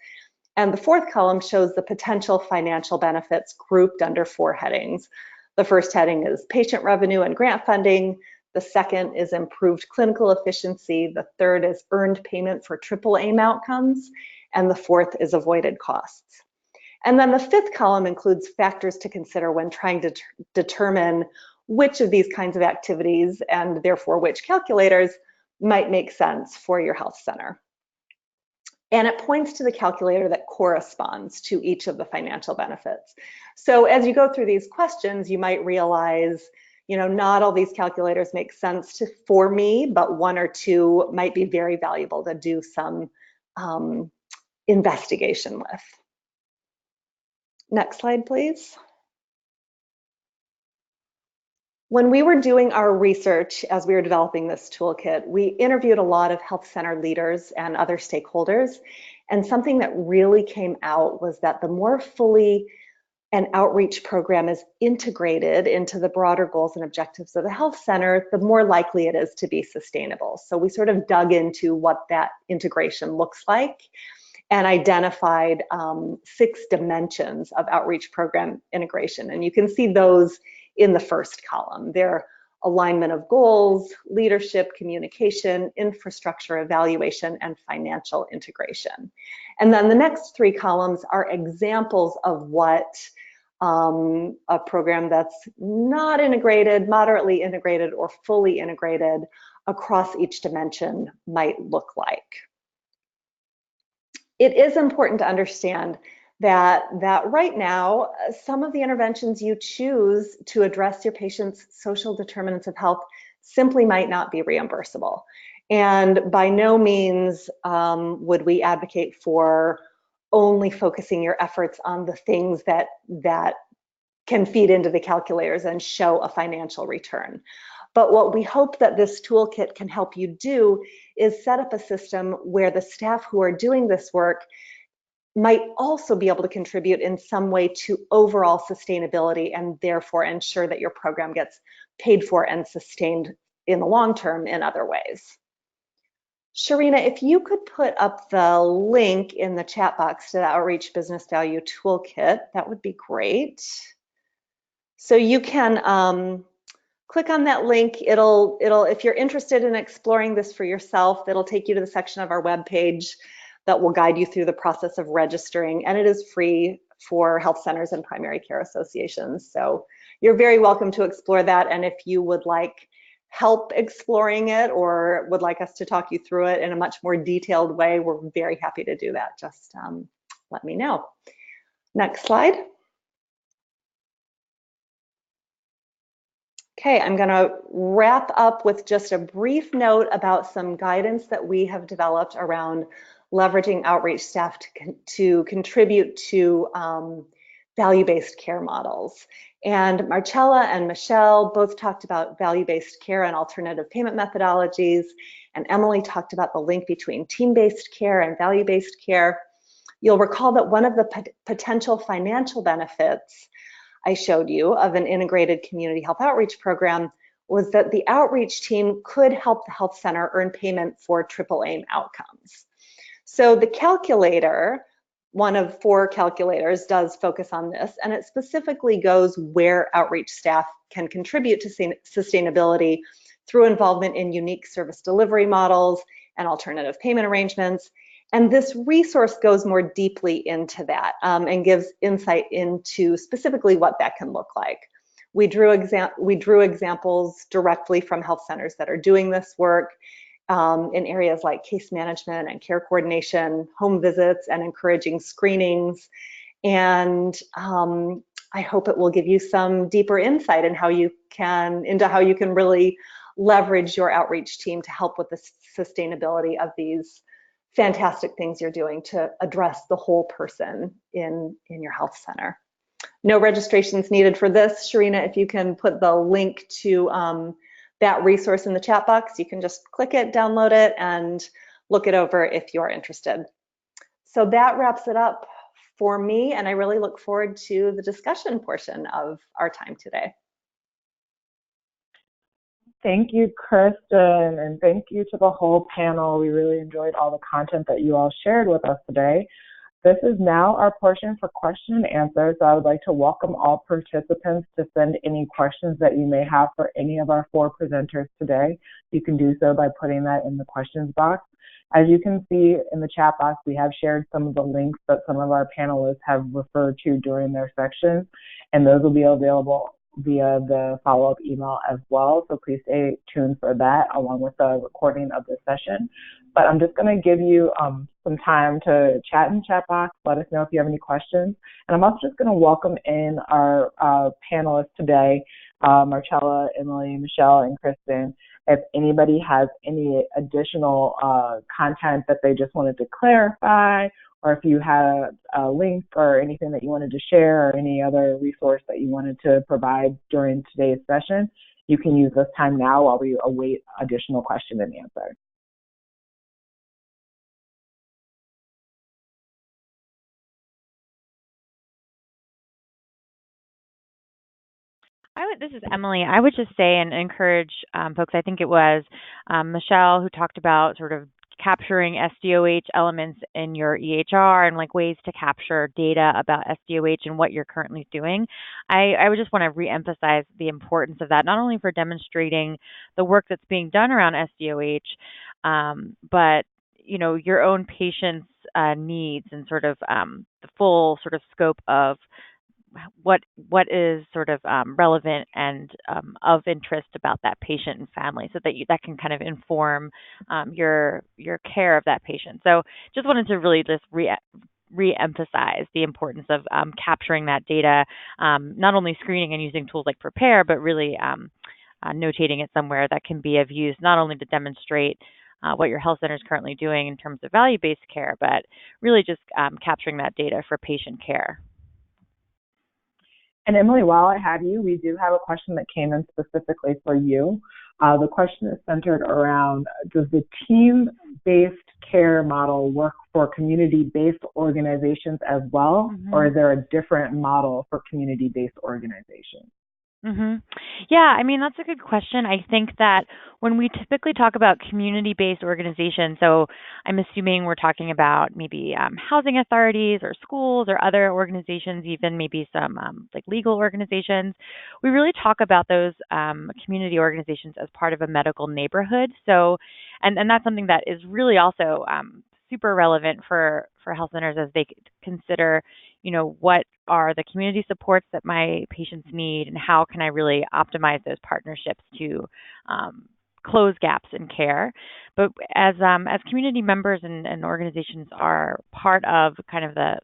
And the 4th column shows the potential financial benefits grouped under 4 headings. The first heading is patient revenue and grant funding. The second is improved clinical efficiency. The third is earned payment for triple aim outcomes. And the 4th is avoided costs. And then the fifth column includes factors to consider when trying to determine which of these kinds of activities and therefore which calculators might make sense for your health center. And it points to the calculator that corresponds to each of the financial benefits. So as you go through these questions, you might realize, you know, not all these calculators make sense for me, but one or two might be very valuable to do some investigation with. Next slide, please. When we were doing our research as we were developing this toolkit, we interviewed a lot of health center leaders and other stakeholders. And something that really came out was that the more fully an outreach program is integrated into the broader goals and objectives of the health center, the more likely it is to be sustainable. So we sort of dug into what that integration looks like and identified 6 dimensions of outreach program integration. And you can see those in the first column. They're alignment of goals, leadership, communication, infrastructure evaluation, and financial integration. And then the next 3 columns are examples of what a program that's not integrated, moderately integrated, or fully integrated across each dimension might look like. It is important to understand that right now, some of the interventions you choose to address your patient's social determinants of health simply might not be reimbursable. And by no means would we advocate for only focusing your efforts on the things that can feed into the calculators and show a financial return. But what we hope that this toolkit can help you do is set up a system where the staff who are doing this work might also be able to contribute in some way to overall sustainability and therefore ensure that your program gets paid for and sustained in the long term in other ways. Sharina, if you could put up the link in the chat box to the Outreach Business Value Toolkit, that would be great. So you can click on that link. It'll, if you're interested in exploring this for yourself, it'll take you to the section of our webpage that will guide you through the process of registering, and it is free for health centers and primary care associations. So you're very welcome to explore that, and if you would like help exploring it or would like us to talk you through it in a much more detailed way, we're very happy to do that. Just let me know. Next slide. Okay, I'm gonna wrap up with just a brief note about some guidance that we have developed around leveraging outreach staff to contribute to value-based care models. And Marcella and Michelle both talked about value-based care and alternative payment methodologies, and Emily talked about the link between team-based care and value-based care. You'll recall that one of the potential financial benefits I showed you of an integrated community health outreach program was that the outreach team could help the health center earn payment for triple aim outcomes. So the calculator, one of 4 calculators, does focus on this, and it specifically goes where outreach staff can contribute to sustainability through involvement in unique service delivery models and alternative payment arrangements. And this resource goes more deeply into that and gives insight into specifically what that can look like. We drew examples directly from health centers that are doing this work in areas like case management and care coordination, home visits, and encouraging screenings. And I hope it will give you some deeper insight in how you can really leverage your outreach team to help with the sustainability of these fantastic things you're doing to address the whole person in your health center. No registrations needed for this. Sharina, if you can put the link to that resource in the chat box, you can just click it, download it, and look it over if you're interested. So that wraps it up for me, and I really look forward to the discussion portion of our time today. Thank you, Kristen, and thank you to the whole panel. We really enjoyed all the content that you all shared with us today. This is now our portion for question and answer, so I would like to welcome all participants to send any questions that you may have for any of our 4 presenters today. You can do so by putting that in the questions box, As you can see in the chat box, we have shared some of the links that some of our panelists have referred to during their sections, and those will be available via the follow-up email as well. So please stay tuned for that along with the recording of the session. But I'm just going to give you some time to chat in the chat box. Let us know if you have any questions. And I'm also just going to welcome in our panelists today, Marcella, Emily, Michelle, and Kristen. If anybody has any additional content that they just wanted to clarify, or if you had a link or anything that you wanted to share or any other resource that you wanted to provide during today's session, you can use this time now while we await additional question and answer. This is Emily. I would just say and encourage folks, I think it was Michelle who talked about sort of capturing SDOH elements in your EHR and like ways to capture data about SDOH and what you're currently doing. I would just want to reemphasize the importance of that, not only for demonstrating the work that's being done around SDOH, but you know, your own patients' needs and sort of the full sort of scope of what is sort of relevant and of interest about that patient and family, so that that can kind of inform your care of that patient. So just wanted to really just re-emphasize the importance of capturing that data, not only screening and using tools like Prepare, but really notating it somewhere that can be of use, not only to demonstrate what your health center is currently doing in terms of value-based care, but really just capturing that data for patient care. And Emily, while I have you, we do have a question that came in specifically for you. The question is centered around, does the team-based care model work for community-based organizations as well, or is there a different model for community-based organizations? Yeah, I mean, that's a good question. I think that when we typically talk about community-based organizations, so I'm assuming we're talking about maybe housing authorities or schools or other organizations, even maybe some like legal organizations, we really talk about those community organizations as part of a medical neighborhood. So, and that's something that is really also super relevant for health centers as they consider, you know, what are the community supports that my patients need and how can I really optimize those partnerships to close gaps in care. But as community members and organizations are part of kind of the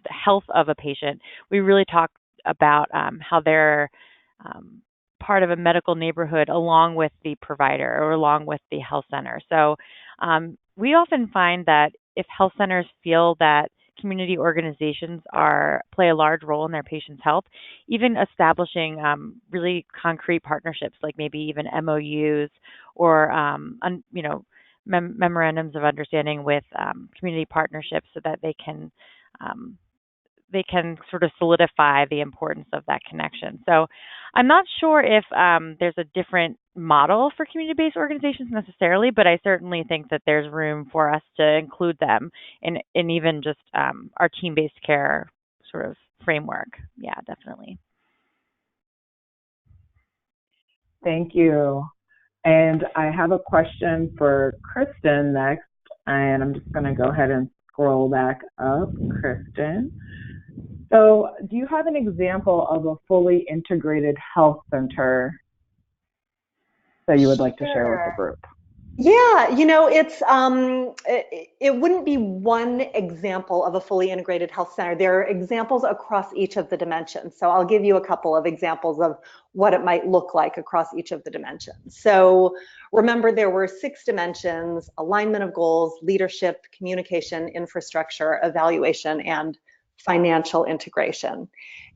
health of a patient, we really talk about how they're part of a medical neighborhood along with the provider or along with the health center. So we often find that if health centers feel that community organizations play a large role in their patients' health, even establishing really concrete partnerships, like maybe even MOUs or you know, memorandums of understanding with community partnerships, so that they can sort of solidify the importance of that connection. So I'm not sure if there's a different model for community-based organizations necessarily, but I certainly think that there's room for us to include them in even just our team-based care sort of framework. Yeah, definitely. Thank you. And I have a question for Kristen next, and I'm just going to go ahead and scroll back up. Kristen. So do you have an example of a fully integrated health center that you would like to share with the group? Yeah, you know, it wouldn't be one example of a fully integrated health center. There are examples across each of the dimensions. So I'll give you a couple of examples of what it might look like across each of the dimensions. So remember, there were 6 dimensions: alignment of goals, leadership, communication, infrastructure, evaluation, and financial integration.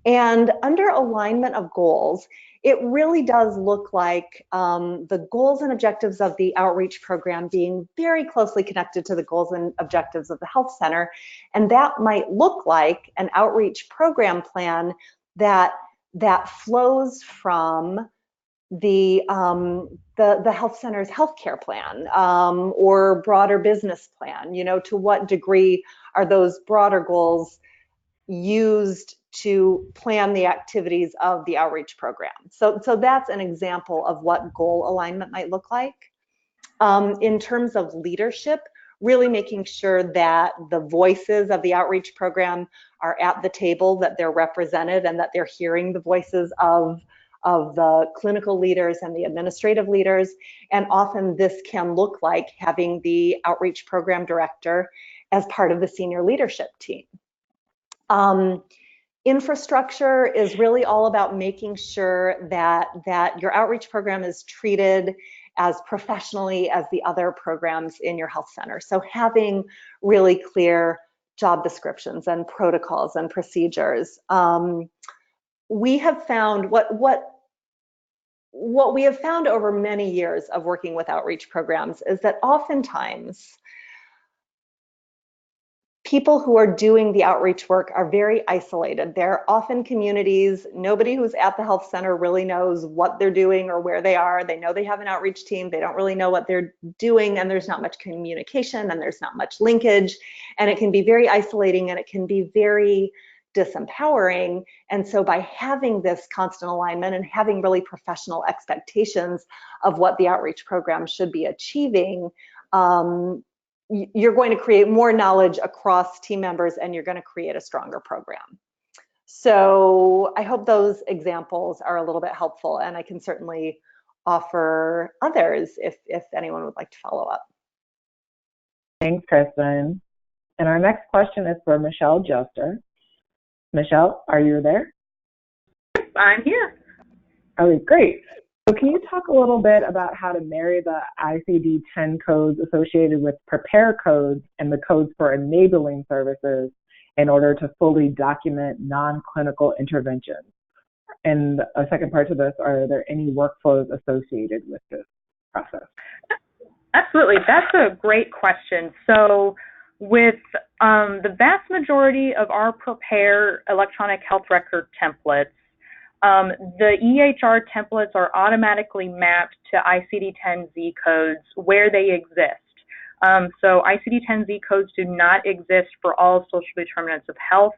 And under alignment of goals, it really does look like the goals and objectives of the outreach program being very closely connected to the goals and objectives of the health center. And that might look like an outreach program plan that flows from the health center's healthcare plan or broader business plan. You know, to what degree are those broader goals used to plan the activities of the outreach program? So that's an example of what goal alignment might look like. In terms of leadership, really making sure that the voices of the outreach program are at the table, that they're represented, and that they're hearing the voices of the clinical leaders and the administrative leaders. And often this can look like having the outreach program director as part of the senior leadership team. Infrastructure is really all about making sure that your outreach program is treated as professionally as the other programs in your health center. So having really clear job descriptions and protocols and procedures. We have found what we have found over many years of working with outreach programs is that oftentimes people who are doing the outreach work are very isolated. They're often communities. Nobody who's at the health center really knows what they're doing or where they are. They know they have an outreach team. They don't really know what they're doing, and there's not much communication, and there's not much linkage, and it can be very isolating, and it can be very disempowering. And so by having this constant alignment and having really professional expectations of what the outreach program should be achieving, you're going to create more knowledge across team members, and you're going to create a stronger program. So I hope those examples are a little bit helpful, and I can certainly offer others if anyone would like to follow up. Thanks, Kristen. And our next question is for Michelle Juster. Michelle, are you there? I'm here. Okay, great. So can you talk a little bit about how to marry the ICD-10 codes associated with prepare codes and the codes for enabling services in order to fully document non-clinical interventions? And a second part to this, are there any workflows associated with this process? Absolutely, that's a great question. So with the vast majority of our prepare electronic health record templates, the EHR templates are automatically mapped to ICD-10Z codes where they exist. So ICD-10Z codes do not exist for all social determinants of health,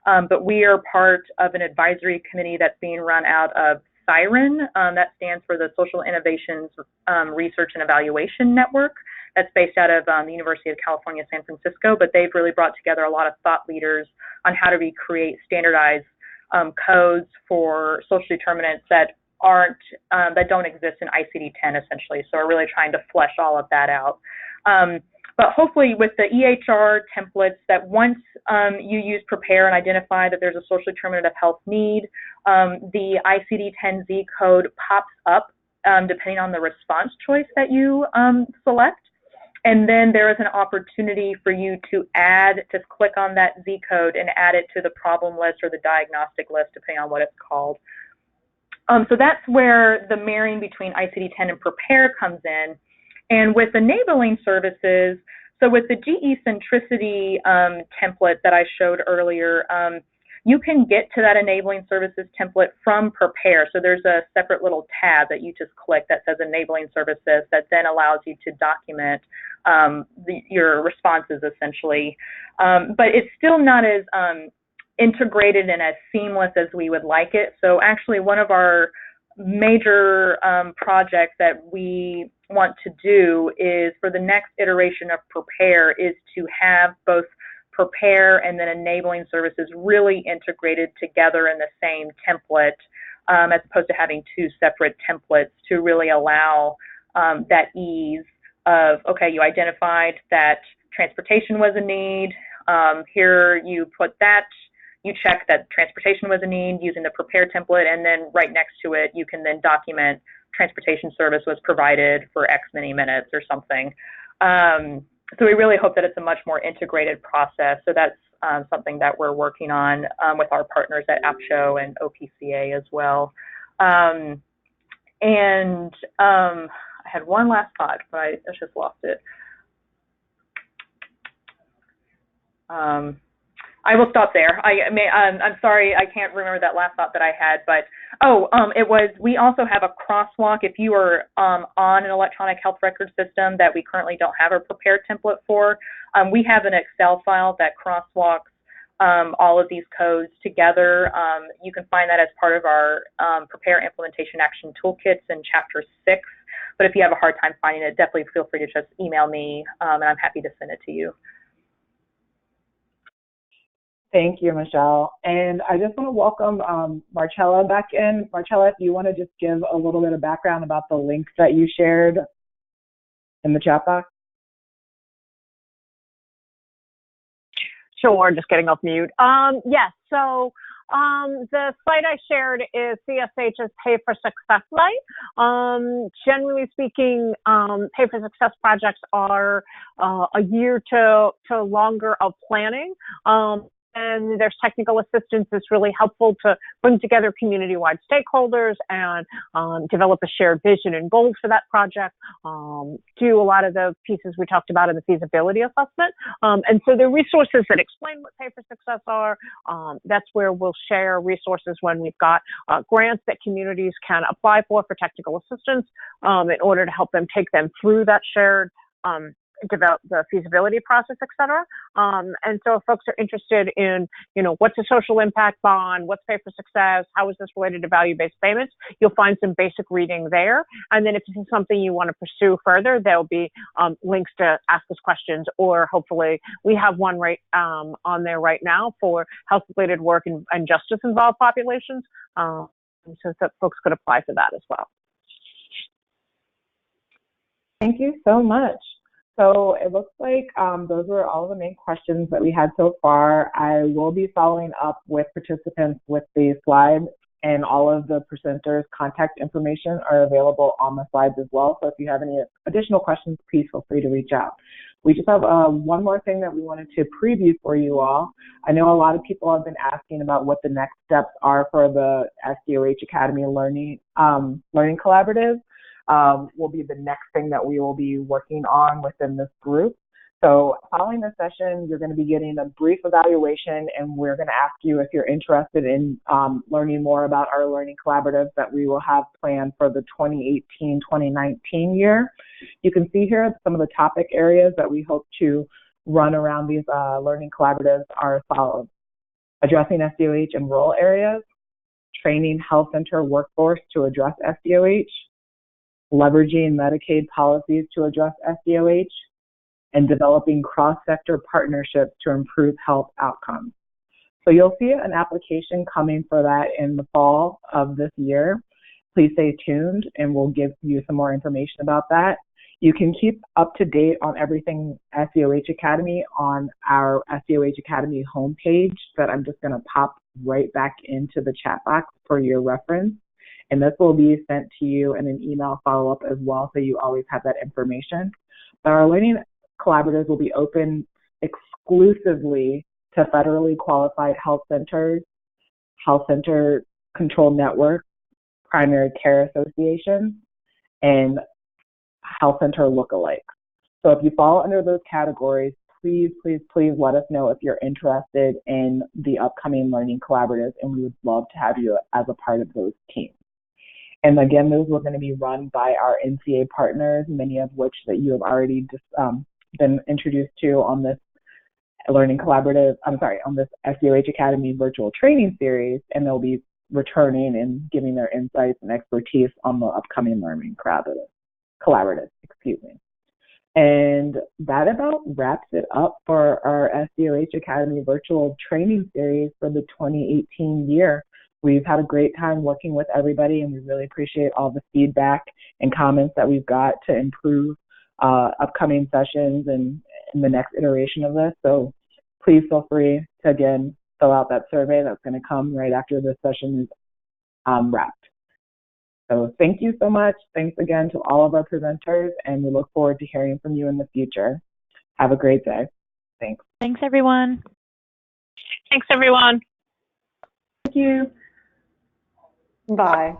but we are part of an advisory committee that's being run out of SIREN. That stands for the Social Innovations Research and Evaluation Network. That's based out of the University of California, San Francisco, but they've really brought together a lot of thought leaders on how to recreate standardized codes for social determinants that don't exist in ICD-10 essentially. So we're really trying to flesh all of that out. But hopefully with the EHR templates, that once you use prepare and identify that there's a social determinant of health need, the ICD-10Z code pops up depending on the response choice that you select. And then there is an opportunity for you to click on that Z code and add it to the problem list or the diagnostic list, depending on what it's called. So that's where the marrying between ICD-10 and prepare comes in. And with enabling services, so with the GE centricity template that I showed earlier, you can get to that enabling services template from prepare. So there's a separate little tab that you just click that says enabling services that then allows you to document your responses essentially. But it's still not as integrated and as seamless as we would like it. So actually one of our major projects that we want to do is for the next iteration of prepare is to have both prepare and then enabling services really integrated together in the same template as opposed to having two separate templates to really allow that ease of, okay, you identified that transportation was a need, here you put that, you check that transportation was a need using the prepare template, and then right next to it you can then document transportation service was provided for X many minutes or something. So we really hope that it's a much more integrated process. So that's something that we're working on with our partners at AAPCHO and OPCA as well. I had one last thought, but I just lost it. I will stop there. I'm sorry, I can't remember that last thought that I had, but we also have a crosswalk. If you are on an electronic health record system that we currently don't have a prepared template for, we have an Excel file that crosswalks all of these codes together. You can find that as part of our Prepare Implementation Action Toolkits in Chapter 6. But if you have a hard time finding it, definitely feel free to just email me, and I'm happy to send it to you. Thank you, Michelle. And I just want to welcome Marcella back in. Marcella, if you want to just give a little bit of background about the links that you shared in the chat box. Sure, just getting off mute. Yes, so the site I shared is CSH's Pay for Success site. Generally speaking, Pay for Success projects are a year to longer of planning. And there's technical assistance that's really helpful to bring together community-wide stakeholders and develop a shared vision and goals for that project, do a lot of the pieces we talked about in the feasibility assessment. And so there are resources that explain what Pay for Success are. That's where we'll share resources when we've got grants that communities can apply for technical assistance in order to help them take them through that shared develop the feasibility process, et cetera. And so if folks are interested in, what's a social impact bond, what's Pay for Success, how is this related to value-based payments, you'll find some basic reading there. And then if this is something you want to pursue further, there'll be links to ask us questions, or hopefully we have one right on there right now for health-related work and justice-involved populations, so that folks could apply for that as well. Thank you so much. So it looks like those were all the main questions that we had so far. I will be following up with participants with the slides, and all of the presenters' contact information are available on the slides as well. So if you have any additional questions, please feel free to reach out. We just have one more thing that we wanted to preview for you all. I know a lot of people have been asking about what the next steps are for the SDOH Academy Learning Collaborative. Will be the next thing that we will be working on within this group. So following this session, you're going to be getting a brief evaluation, and we're going to ask you if you're interested in learning more about our learning collaboratives that we will have planned for the 2018-2019 year. You can see here some of the topic areas that we hope to run around these learning collaboratives are as follows: addressing SDOH in rural areas, training health center workforce to address SDOH, leveraging Medicaid policies to address SDOH, and developing cross-sector partnerships to improve health outcomes. So you'll see an application coming for that in the fall of this year. Please stay tuned, and we'll give you some more information about that. You can keep up to date on everything SDOH Academy on our SDOH Academy homepage that I'm just going to pop right back into the chat box for your reference. And this will be sent to you in an email follow-up as well, so you always have that information. But our learning collaboratives will be open exclusively to federally qualified health centers, health center control networks, primary care associations, and health center lookalikes. So if you fall under those categories, please, please, please let us know if you're interested in the upcoming learning collaboratives, and we would love to have you as a part of those teams. And again, those are going to be run by our NCA partners, many of which that you have already been introduced to on this learning collaborative, on this SDOH Academy virtual training series, and they'll be returning and giving their insights and expertise on the upcoming learning collaborative, And that about wraps it up for our SDOH Academy virtual training series for the 2018 year. We've had a great time working with everybody, and we really appreciate all the feedback and comments that we've got to improve upcoming sessions and in the next iteration of this. So please feel free to, again, fill out that survey that's going to come right after this session is wrapped. So thank you so much. Thanks again to all of our presenters, and we look forward to hearing from you in the future. Have a great day. Thanks. Thanks, everyone. Thanks, everyone. Thank you. Bye.